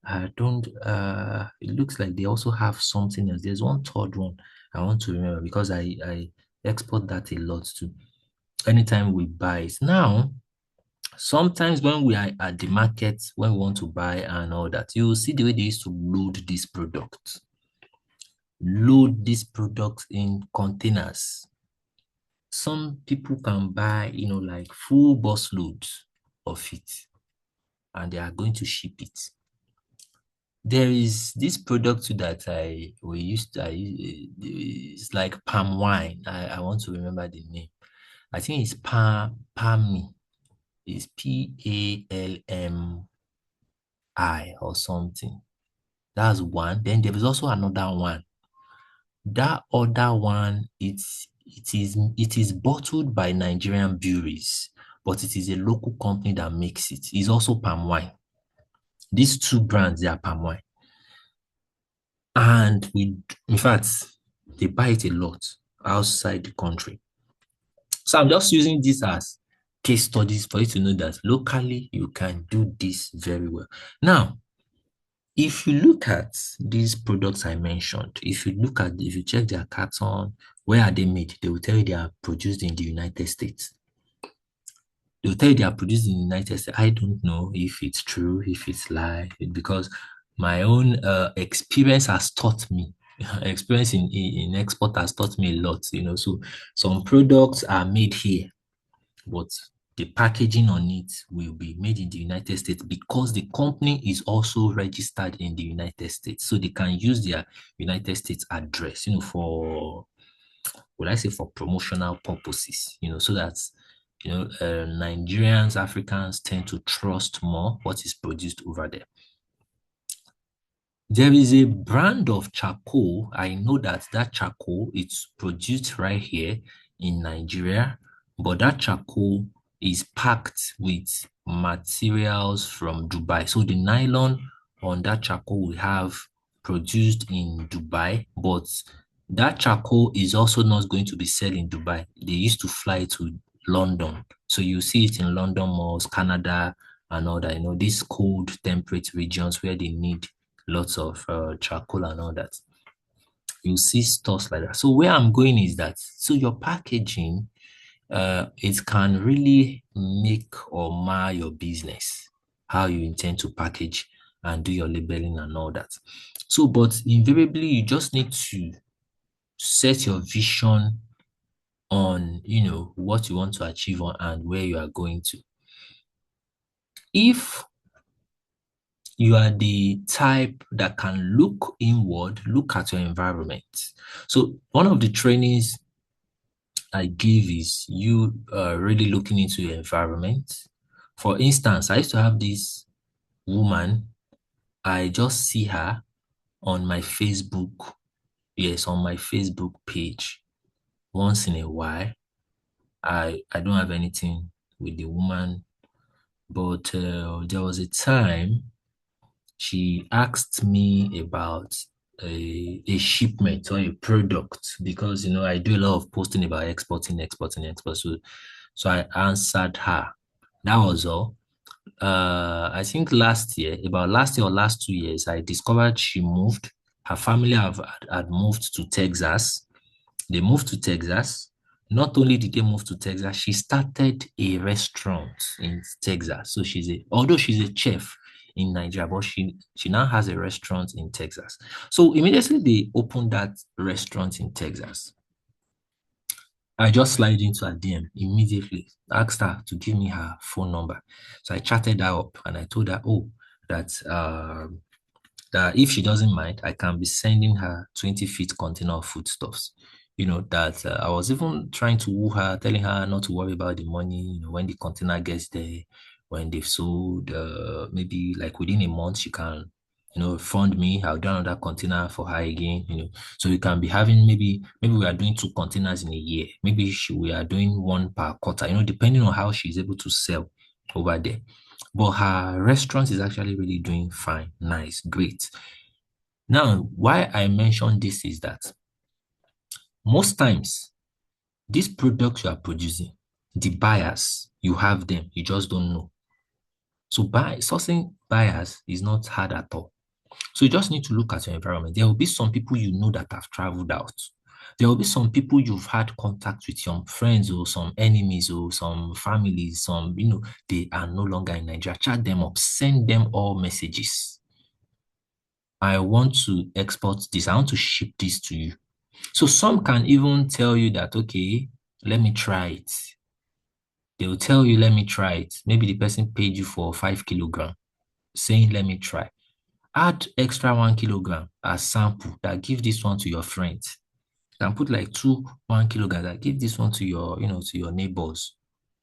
I don't it looks like they also have something else. There's one third one I want to remember because I export that a lot too. Anytime we buy it. Now, sometimes when we are at the market, when we want to buy and all that, you see the way they used to load these products. Load these products in containers. Some people can buy, like full bus loads of it, and they are going to ship it. There is this product too that it's like palm wine. I want to remember the name. I think it's Palmy. It's PALMI or something. That's one. Then there is also another one. That other one, it is bottled by Nigerian breweries, but it is a local company that makes it. It's also palm wine. These two brands, they are palm wine. And in fact, they buy it a lot outside the country. So I'm just using this as case studies for you to know that locally you can do this very well. Now, if you look at these products I mentioned, if you check their carton, where are they made? They will tell you they are produced in the United States. They will tell you they are produced in the United States. I don't know if it's true, if it's lie, because my own experience has taught me. Experience in export has taught me a lot, So some products are made here, but the packaging on it will be made in the United States because the company is also registered in the United States. So they can use their United States address, for, would I say, for promotional purposes, so that, Nigerians, Africans tend to trust more what is produced over there. There is a brand of charcoal. I know that charcoal it's produced right here in Nigeria, but that charcoal is packed with materials from Dubai. So the nylon on that charcoal we have produced in Dubai, but that charcoal is also not going to be sold in Dubai. They used to fly to London. So you see it in London malls, Canada, and all that, these cold temperate regions where they need lots of charcoal and all that. You see stores like that. So where I'm going is that, so your packaging, it can really make or mar your business, how you intend to package and do your labeling and all that. So, but invariably, you just need to set your vision on, what you want to achieve on and where you are going to. If you are the type that can look inward, look at your environment. So one of the trainings I give is you really looking into your environment. For instance, I used to have this woman. I just see her on my Facebook. Yes, on my Facebook page once in a while. I don't have anything with the woman, but there was a time she asked me about a shipment or a product because I do a lot of posting about exporting, exporting, export. So I answered her. That was all. I think last year, about last year or last 2 years, I discovered she moved. Her family had moved to Texas. They moved to Texas. Not only did they move to Texas, she started a restaurant in Texas. So although she's a chef in Nigeria, but she now has a restaurant in Texas. So immediately they opened that restaurant in Texas. I just slid into her DM immediately, asked her to give me her phone number. So I chatted her up and I told her, oh, that if she doesn't mind, I can be sending her 20 feet container of foodstuffs. That I was even trying to woo her, telling her not to worry about the money, when the container gets there, when they've sold, maybe like within a month, she can, fund me. I'll do another container for her again, So we can be having maybe we are doing 2 containers in a year. Maybe we are doing one per quarter, depending on how she's able to sell over there. But her restaurant is actually really doing fine, nice, great. Now, why I mention this is that most times, these products you are producing, the buyers, you have them, you just don't know. So sourcing buyers is not hard at all. So you just need to look at your environment. There will be some people that have traveled out. There will be some people you've had contact with, some friends or some enemies or some families, they are no longer in Nigeria. Chat them up, send them all messages. I want to export this. I want to ship this to you. So some can even tell you that, okay, let me try it. They will tell you, let me try it. Maybe the person paid you for 5 kilogram, saying, let me try. Add extra 1 kilogram as sample that give this one to your friends. You can put like 1 kilogram that give this one to your neighbors,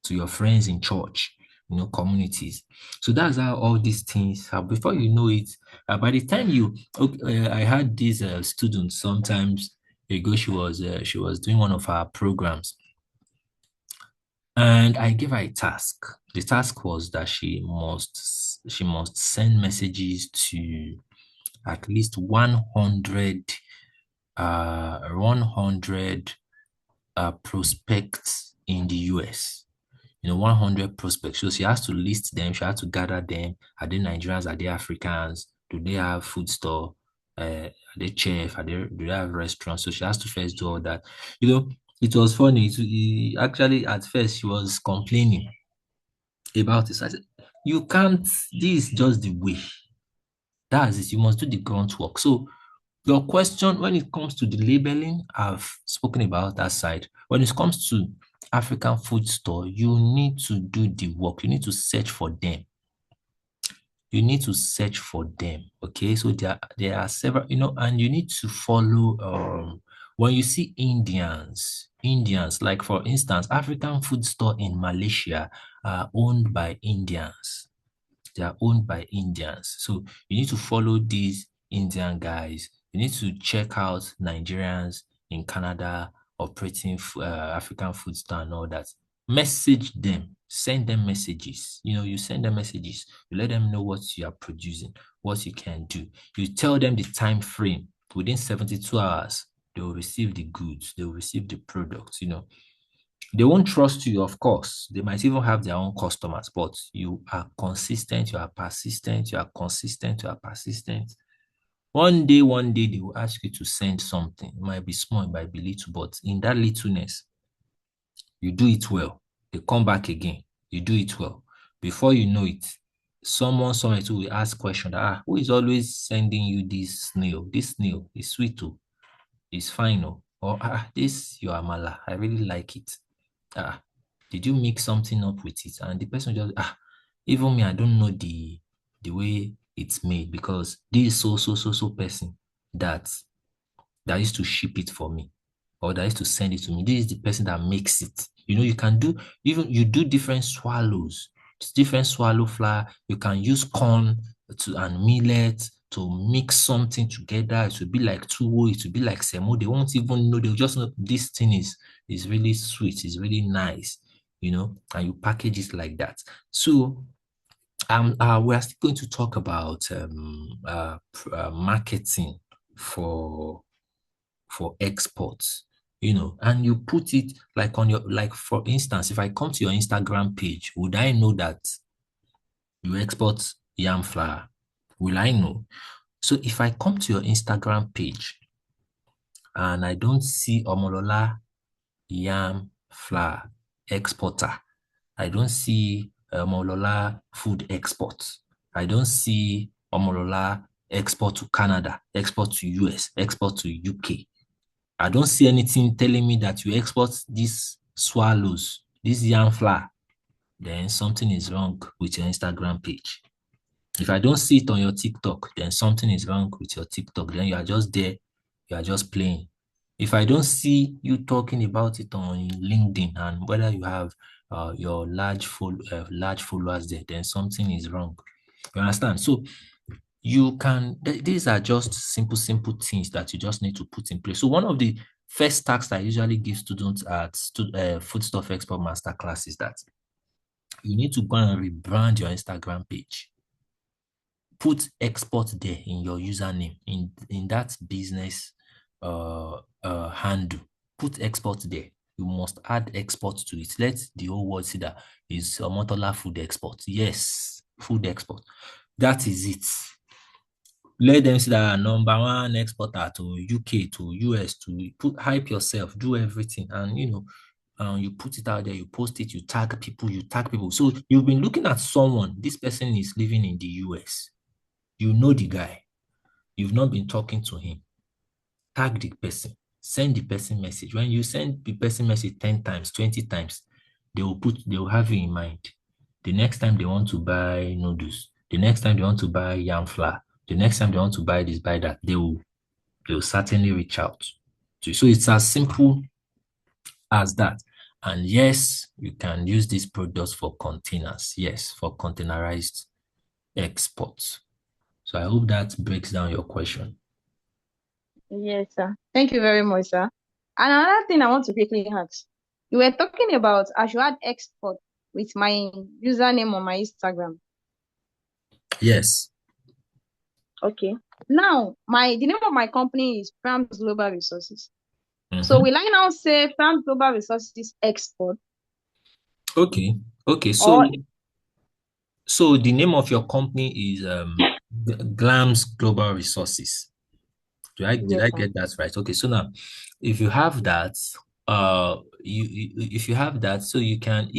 to your friends in church, communities. So that's how all these things have. Before you know it, by the time I had this student sometimes ago. She was doing one of our programs, and I gave her a task. The task was that she must send messages to at least 100 prospects in the US. 100 prospects. So she has to list them. She has to gather them. Are they Nigerians? Are they Africans? Do they have food store? Are they chef? Do they have restaurants? So she has to first do all that. It was funny. Actually, at first, she was complaining about it. So I said, you can't, this is just the way. That's it. You must do the grunt work. So your question, when it comes to the labeling, I've spoken about that side. When it comes to African food store, you need to do the work. You need to search for them. You need to search for them. Okay. So there are several, and you need to follow when you see Indians, like for instance, African food store in Malaysia are owned by Indians. They are owned by Indians. So you need to follow these Indian guys. You need to check out Nigerians in Canada operating African food store and all that. Message them, send them messages. You send them messages. You let them know what you are producing, what you can do. You tell them the time frame. Within 72 hours, they will receive the goods. They will receive the products. They won't trust you, of course. They might even have their own customers, but you are consistent, you are persistent, you are consistent, you are persistent. One day, they will ask you to send something. It might be small, it might be little, but in that littleness, you do it well. They come back again. You do it well. Before you know it, someone somewhere too will ask question that, who is always sending you this snail? This snail is sweet, oh, it's fine, oh. Or this your amala, I really like it. Ah, did you mix something up with it? And the person just even me, I don't know the way it's made because this so person that that used to ship it for me or that used to send it to me. This is the person that makes it. You can do you do different swallows, different swallow flour. You can use corn and millet to mix something together. It will be like tuwo, it will be like semo. They won't even know, they'll just know this thing is really sweet, it's really nice, and you package it like that. So we are still going to talk about marketing for exports, and you put it like on your, like for instance, if I come to your Instagram page, would I know that you export yam flour? Will I know? So if I come to your Instagram page and I don't see Omolola yam flour exporter, I don't see Omolola food export, I don't see Omolola export to Canada, export to US, export to UK. I don't see anything telling me that you export these swallows, this yam flour, then something is wrong with your Instagram page. If I don't see it on your TikTok, then something is wrong with your TikTok. Then you are just there, you are just playing. If I don't see you talking about it on LinkedIn and whether you have your large followers there, then something is wrong. You understand? So these are just simple things that you just need to put in place. So one of the first tasks I usually give students at Foodstuff Export Masterclass is that you need to go and rebrand your Instagram page. Put export there in your username, in that business handle. Put export there. You must add export to it. Let the whole world see that is Omotola food export. Yes, food export. That is it. Let them see that number one exporter to UK, to US, to hype yourself, do everything. And you put it out there, you post it, you tag people. So you've been looking at someone, this person is living in the US. You know the guy. You've not been talking to him. Tag the person. Send the person message. When you send the person message 10 times, 20 times, they will have you in mind. The next time they want to buy noodles, the next time they want to buy yam flour, the next time they want to buy this, buy that, they will certainly reach out to you. So it's as simple as that. And yes, you can use these products for containers. Yes, for containerized exports. So I hope that breaks down your question. Yes, sir. Thank you very much, sir. And another thing I want to quickly ask. You were talking about I should add export with my username on my Instagram. Yes. Okay. Now, the name of my company is Prams Global Resources. So Mm-hmm. will I now say Prams Global Resources Export? Okay. Or So the name of your company is Glams Global Resources. Did yes, I sir. get that right? Okay. So now, if you have that, if you have that, so you can,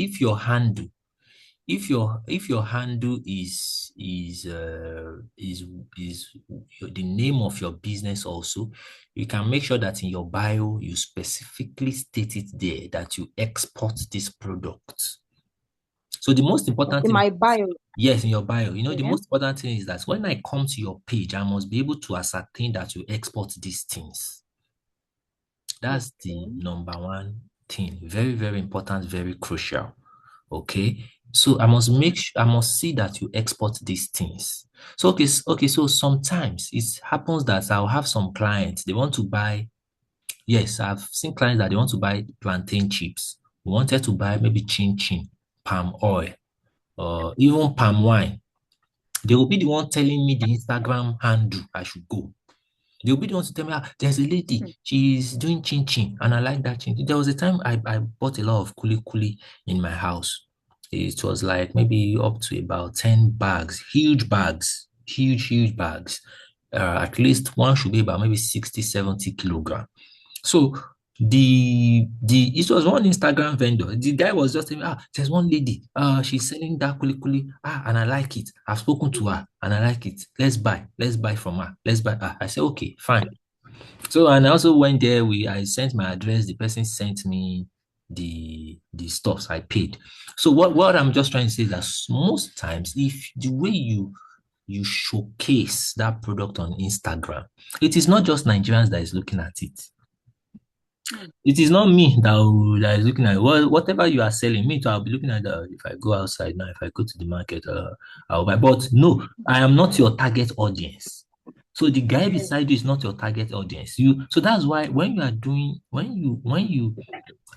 if your handle is the name of your business also, you can make sure that in your bio you specifically state it there that you export this product. So the most important Okay, thing, my bio. yes, in your bio, the Okay. most important thing is that when I come to your page, I must be able to ascertain that you export these things. That's the Okay. number one thing. Very, very important, very crucial. Okay. So I must see that you export these things. So okay, so sometimes it happens that I'll have some clients, they want to buy, yes, I've seen clients that they want to buy plantain chips. We wanted to buy maybe chin chin, palm oil, or even palm wine. They will be the one telling me the Instagram handle I should go. They'll be the ones to tell me, there's a lady, she's doing chin chin, and I like that chin. There was a time I bought a lot of kuli kuli in my house. It was like maybe up to about 10 bags, huge bags, huge bags. At least one should be about maybe 60, 70 kilogram. So it was one Instagram vendor. The guy was just telling me, there's one lady, she's selling that kuli kuli, and I like it. I've spoken to her and I like it. Let's buy from her. Let's buy. I said, okay, fine. So and I also went there. I sent my address. The person sent me the stuffs I paid. So what I'm just trying to say is that most times, if the way you showcase that product on Instagram, it is not just Nigerians that is looking at it. It is not me that is looking at it. Whatever you are selling. Me too, I'll be looking at that. If I go outside now, if I go to the market, I'll buy. But no, I am not your target audience. So the guy beside you is not your target audience. So that's why when you are doing when you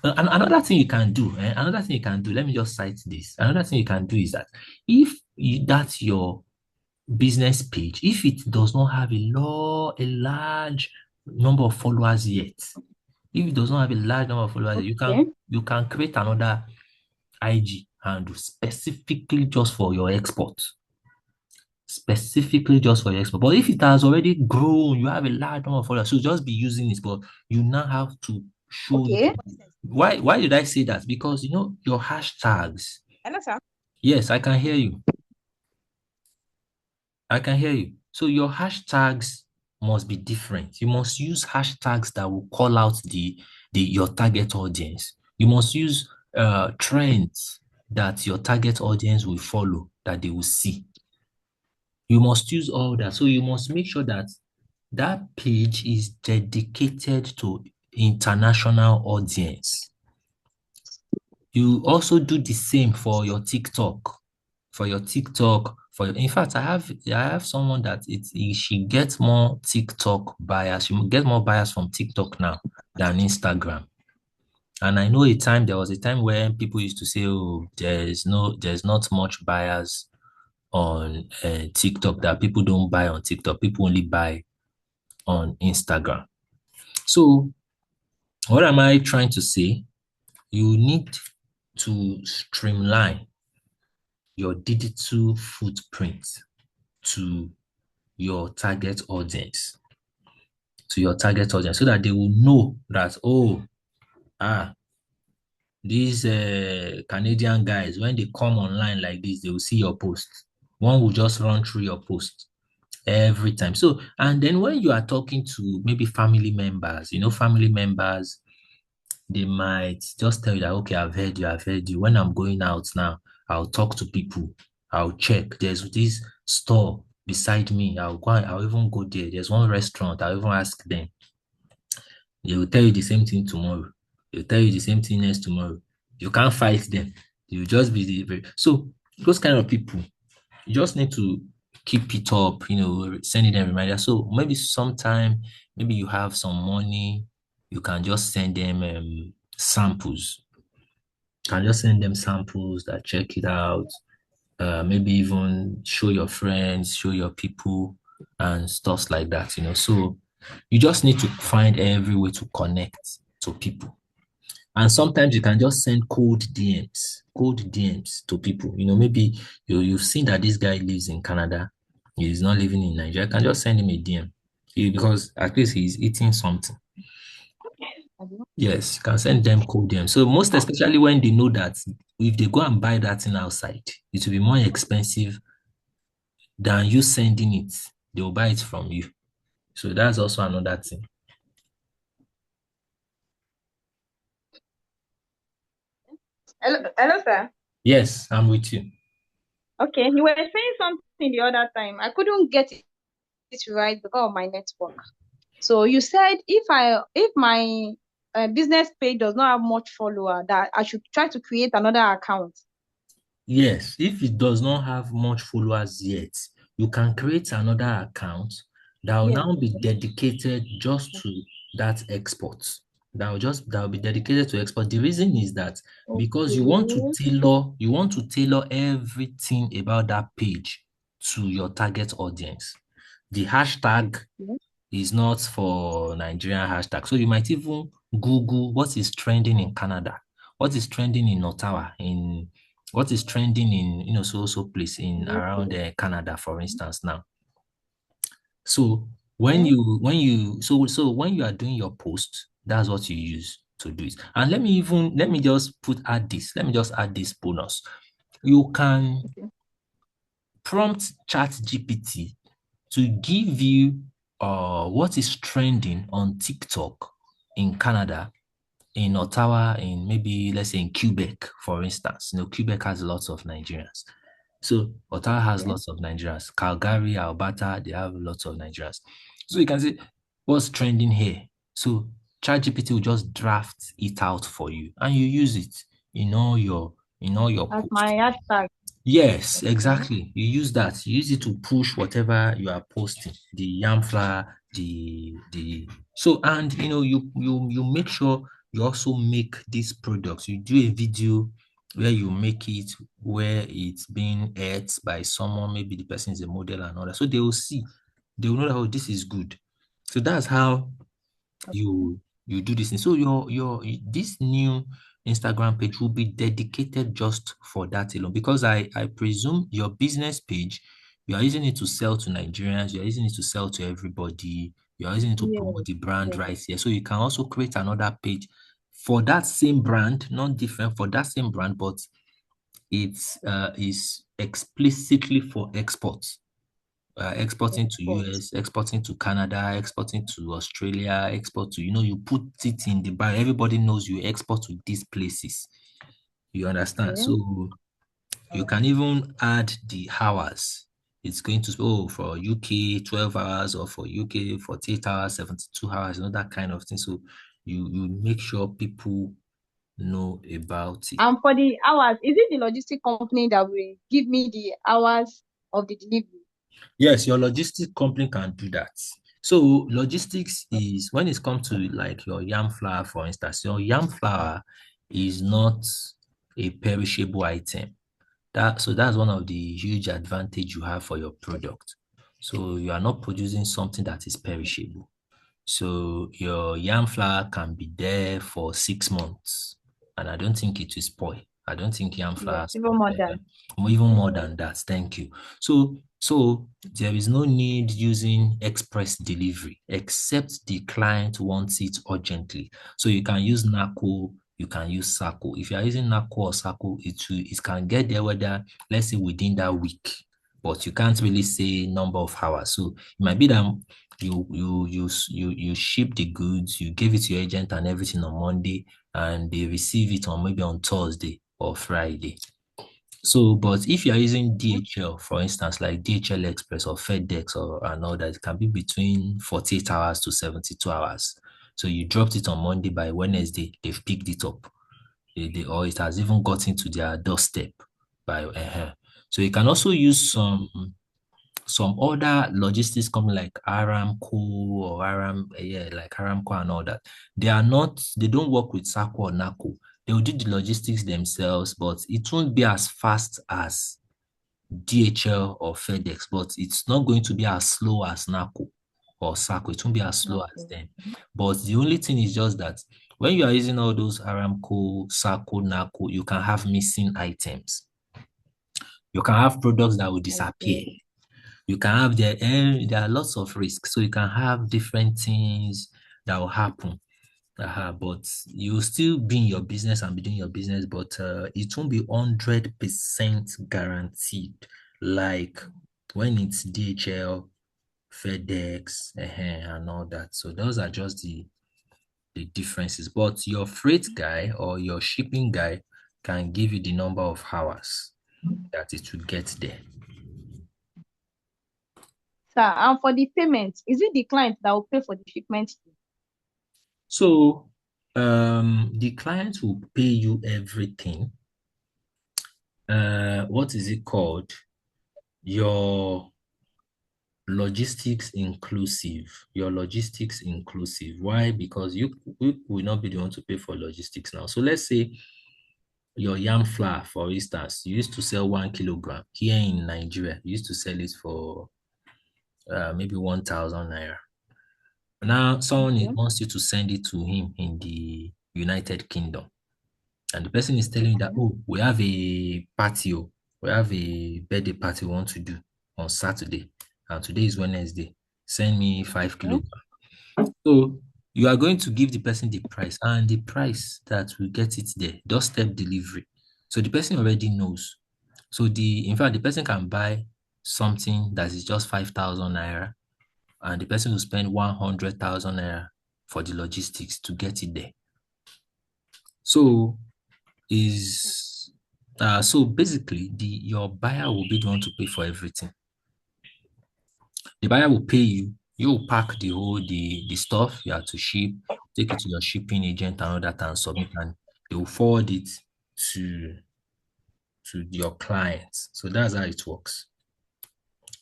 and another thing you can do, another thing you can do. Let me just cite this. Another thing you can do is that if that's your business page, if it does not have a large number of followers yet, if it does not have a large number of followers, Okay. you can create another IG handle specifically just for your export. Specifically just for your export. But if it has already grown, you have a large number of followers, so just be using it, but you now have to show it. Okay. Why did I say that? Because your hashtags. Hello, sir. Yes, I can hear you. I can hear you. So your hashtags must be different. You must use hashtags that will call out the your target audience. You must use trends that your target audience will follow, that they will see. You must use all that. So you must make sure that that page is dedicated to international audience. You also do the same for your TikTok. For your TikTok, in fact, I have someone that she gets more TikTok buyers. She gets more buyers from TikTok now than Instagram. And I know there was a time when people used to say, "Oh, there's not much buyers on TikTok. That people don't buy on TikTok. People only buy on Instagram." So, what am I trying to say? You need to streamline your digital footprint to your target audience, so that they will know that, oh, ah, these Canadian guys, when they come online like this, they will see your post. One will just run through your post every time. So, and then when you are talking to maybe family members, family members, they might just tell you that, okay, I've heard you. When I'm going out now, I'll talk to people. I'll check. There's this store beside me. I'll even go there. There's one restaurant. I'll even ask them. They will tell you the same thing tomorrow. They'll tell you the same thing next tomorrow. You can't fight them. You just be so those kind of people, you just need to keep it up, sending them reminders. So maybe sometime, maybe you have some money, you can just send them samples. You can just send them samples that check it out. Maybe even show your friends, show your people, and stuff like that. So you just need to find every way to connect to people. And sometimes you can just send cold DMs to people. Maybe you've seen that this guy lives in Canada. He's not living in Nigeria. You can just send him a DM. Because at least he's eating something. Abi? Yes, you can send them code them. So most especially when they know that if they go and buy that thing outside, it will be more expensive than you sending it. They will buy it from you. So that's also another thing. Hello, hello, sir. Yes, I'm with you. Okay, you were saying something the other time. I couldn't get it right because of my network. So you said if my business page does not have much follower, that I should try to create another account. Yes, if it does not have much followers yet, you can create another account that will Yes. now be dedicated just to that export. That will be dedicated to export. The reason is that because Okay. you want to tailor everything about that page to your target audience. The hashtag Okay. is not for Nigerian hashtag. So you might even Google what is trending in Canada, what is trending in Ottawa, in what is trending in so place in around Canada, for instance. Now, so Okay. when you are doing your post, that's what you use to do it. And let me just let me just add this bonus. You can Okay. prompt Chat GPT to give you what is trending on TikTok in Canada, in Ottawa, in maybe let's say in Quebec, for instance. Quebec has lots of Nigerians. So Ottawa has Okay. lots of Nigerians. Calgary, Alberta, they have lots of Nigerians. So you can say, what's trending here? So ChatGPT will just draft it out for you and you use it in all your That's my posts. hashtag. Yes, Okay. exactly. You use that. You use it to push whatever you are posting, the yam flour, the so and you make sure you also make these products. You do a video where you make it where it's being ate by someone, maybe the person is a model and all that. So they will see, they will know that oh, this is good. So that's how Okay. you do this thing. So your this new Instagram page will be dedicated just for that alone because I presume your business page you are using it to sell to Nigerians, you are using it to sell to everybody, you are using it to promote Yes. the brand Yes. right here. So you can also create another page for that same brand, not different for that same brand, but it's is explicitly for exports, exporting to Export. US, exporting to Canada, exporting to Australia, export to, you put it in the bar. Everybody knows you export to these places. You understand? Okay. So you can even add the hours. It's going to, oh, for UK, 12 hours, or for UK, 48 hours, 72 hours, that kind of thing. So you make sure people know about it. And for the hours, is it the logistic company that will give me the hours of the delivery? Yes, your logistics company can do that. So logistics is when it comes to like your yam flour, for instance, your yam flour is not a perishable item. That's one of the huge advantage you have for your product. So you are not producing something that is perishable. So your yam flour can be there for 6 months, and I don't think it will spoil. I don't think yam Yes, flour spoil. even more than. Even more than that. Thank you. So there is no need using express delivery except the client wants it urgently. So you can use NACO, you can use SACO. If you are using NACO or SACO, it can get there whether let's say within that week, but you can't really say number of hours. So it might be that you ship the goods, you give it to your agent and everything on Monday, and they receive it on maybe on Thursday or Friday. So, but if you are using DHL, for instance, like DHL Express or FedEx or and all that, it can be between 48 hours to 72 hours. So you dropped it on Monday, by Wednesday, they've picked it up. Or it has even gotten to their doorstep by So you can also use some other logistics company like Aramco or yeah, like Aramco and all that. They don't work with SACO or NACO. They will do the logistics themselves, but it won't be as fast as DHL or FedEx, but it's not going to be as slow as NACO or SACO. It won't be as slow as Okay. them. But the only thing is just that when you are using all those Aramco, SACO, NACO, you can have missing items. You can have products that will disappear. Okay. You can have there are lots of risks. So you can have different things that will happen. But you'll still be in your business and be doing your business, but it won't be 100% guaranteed. Like when it's DHL, FedEx, and all that. So those are just the differences. But your freight guy or your shipping guy can give you the number of hours that it will get there. Sir, and for the payment, is it the client that will pay for the shipment? So the client will pay you everything. What is it called? Your logistics inclusive. Your logistics inclusive. Why? Because you will not be the one to pay for logistics now. So let's say your yam flour, for instance, you used to sell 1 kilogram here in Nigeria. You used to sell it for maybe 1,000 naira. Now someone Okay. wants you to send it to him in the United Kingdom. And the person is telling you that, Okay. oh, we have a party, we have a birthday party we want to do on Saturday, and today is Wednesday. Send me 5 kilos. Okay. So you are going to give the person the price, and the price that will get it there, doorstep delivery. So the person already knows. So in fact, the person can buy something that is just 5,000 naira, and the person will spend 100,000 naira for the logistics to get it there. So is so basically your buyer will be the one to pay for everything. The buyer will pay you. You will pack the stuff you have to ship, take it to your shipping agent and all that and submit, and they will forward it to your clients. So that's how it works.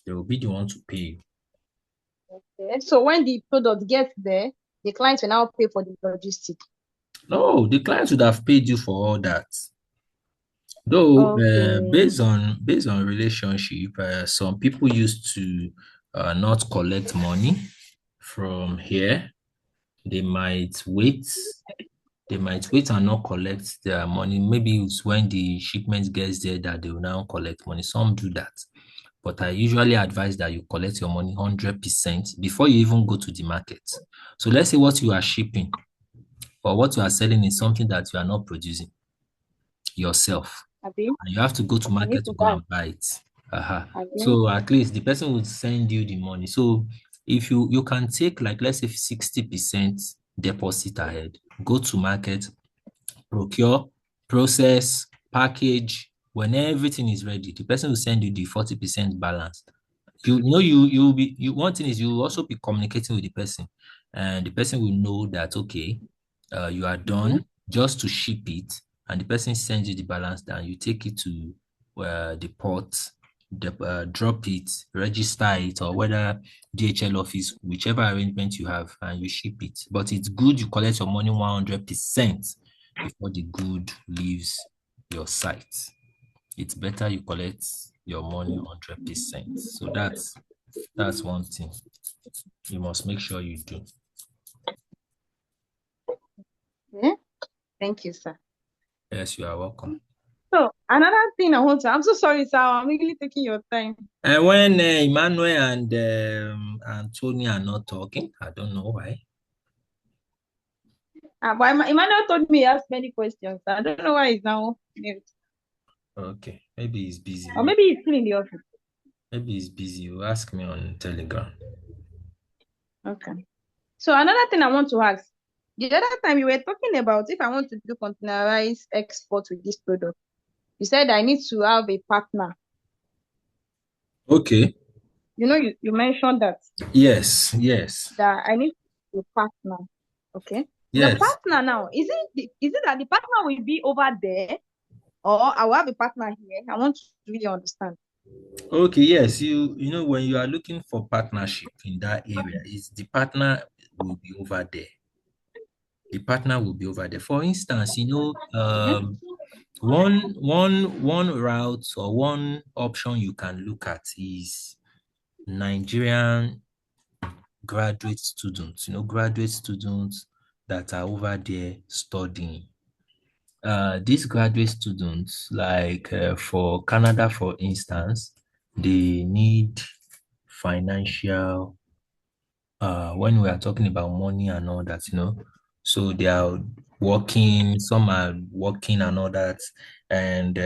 They will be the one to pay you. Okay. So when the product gets there, the client will now pay for the logistics. No, the client would have paid you for all that. Though Okay. based on relationship, some people used to not collect money from here. They might wait. They might wait and not collect their money. Maybe it's when the shipment gets there that they will now collect money. Some do that. But I usually advise that you collect your money 100% before you even go to the market. So let's say what you are shipping or what you are selling is something that you are not producing yourself, Abi, and you have to go to I need market to to go buy. and buy it. Abi. So at least the person will send you the money. So if you can take, like, let's say 60% deposit ahead, go to market, procure, process, package. When everything is ready, the person will send you the 40% balance. You'll be you one thing is you will also be communicating with the person, and the person will know that, okay, you are Okay. done just to ship it, and the person sends you the balance down. You take it to the port, drop it, register it, or whether DHL office, whichever arrangement you have, and you ship it. But it's good you collect your money 100% before the good leaves your site. It's better you collect your money 100%. So that's one thing you must make sure you do. Okay. Thank you, sir. Yes, you are welcome. So another thing I want to, I'm so sorry, sir. I'm really taking your time. And when Emmanuel and Tony are not talking, I don't know why. But Emmanuel told me he asked many questions. I don't know why he's now mute. Okay, maybe he's busy. Or maybe he's still in the office. Maybe he's busy. You ask me on Telegram. Okay. So another thing I want to ask. The other time you were talking about if I want to do containerized export with this product, you said I need to have a partner. Okay. You mentioned that Yes, yes, I need a partner. Okay. The yes. partner now, is it that the partner will be over there or I will have a partner here? I want to really understand. Okay, yes. You know when you are looking for partnership in that area, is the partner will be over there. The partner will be over there. For instance, Okay. one route or one option you can look at is Nigerian graduate students. Graduate students that are over there studying. These graduate students, like for Canada, for instance, they need financial when we are talking about money and all that, So they are working, some are working and all that. And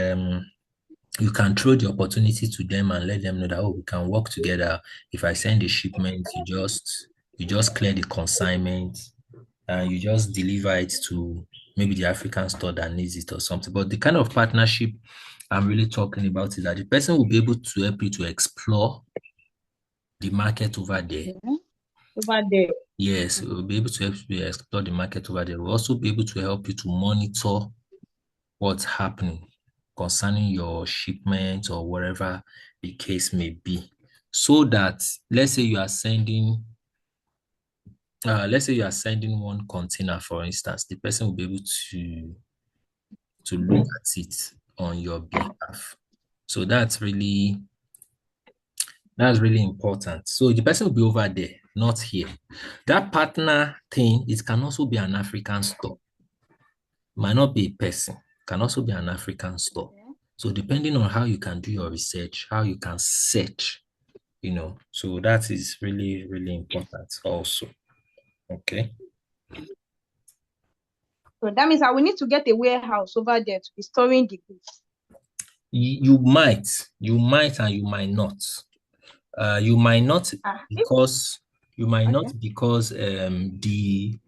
you can throw the opportunity to them and let them know that, oh, we can work together. If I send a shipment, you just clear the consignment and you just deliver it to maybe the African store that needs it or something. But the kind of partnership I'm really talking about is that the person will be able to help you to explore the market over there. Okay. Over there. Yes, we'll be able to help you explore the market over there. We'll also be able to help you to monitor what's happening concerning your shipment or whatever the case may be. So that let's say you are sending one container, for instance, the person will be able to look at it on your behalf. So that's really important. So the person will be over there, not here. That partner thing, it can also be an African store. Might not be a person, can also be an African store. Okay. So depending on how you can do your research, how you can search, so that is really, really important also. Okay. So that means I will need to get a warehouse over there to be storing the goods. You might and you might not. You might not Ah, because you might not okay. because the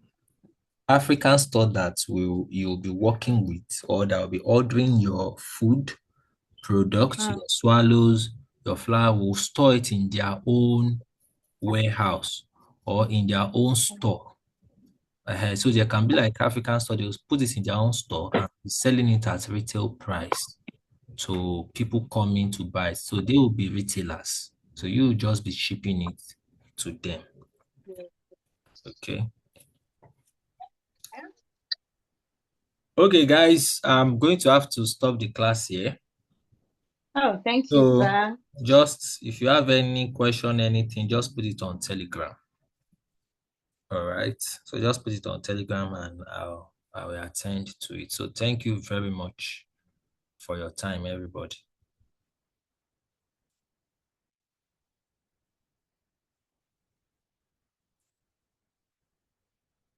African store that you'll be working with or that will be ordering your food products, Uh, your swallows, your flour will store it in their own warehouse or in their own store. So there can be like African store, they'll put it in their own store and be selling it at retail price. So people coming to buy. So they will be retailers. So you will just be shipping it to them. Okay. Okay, guys, I'm going to have to stop the class here. oh, thank you, So sir. just if you have any question, anything, just put it on Telegram. All right. So just put it on Telegram and I will attend to it. So thank you very much for your time, everybody.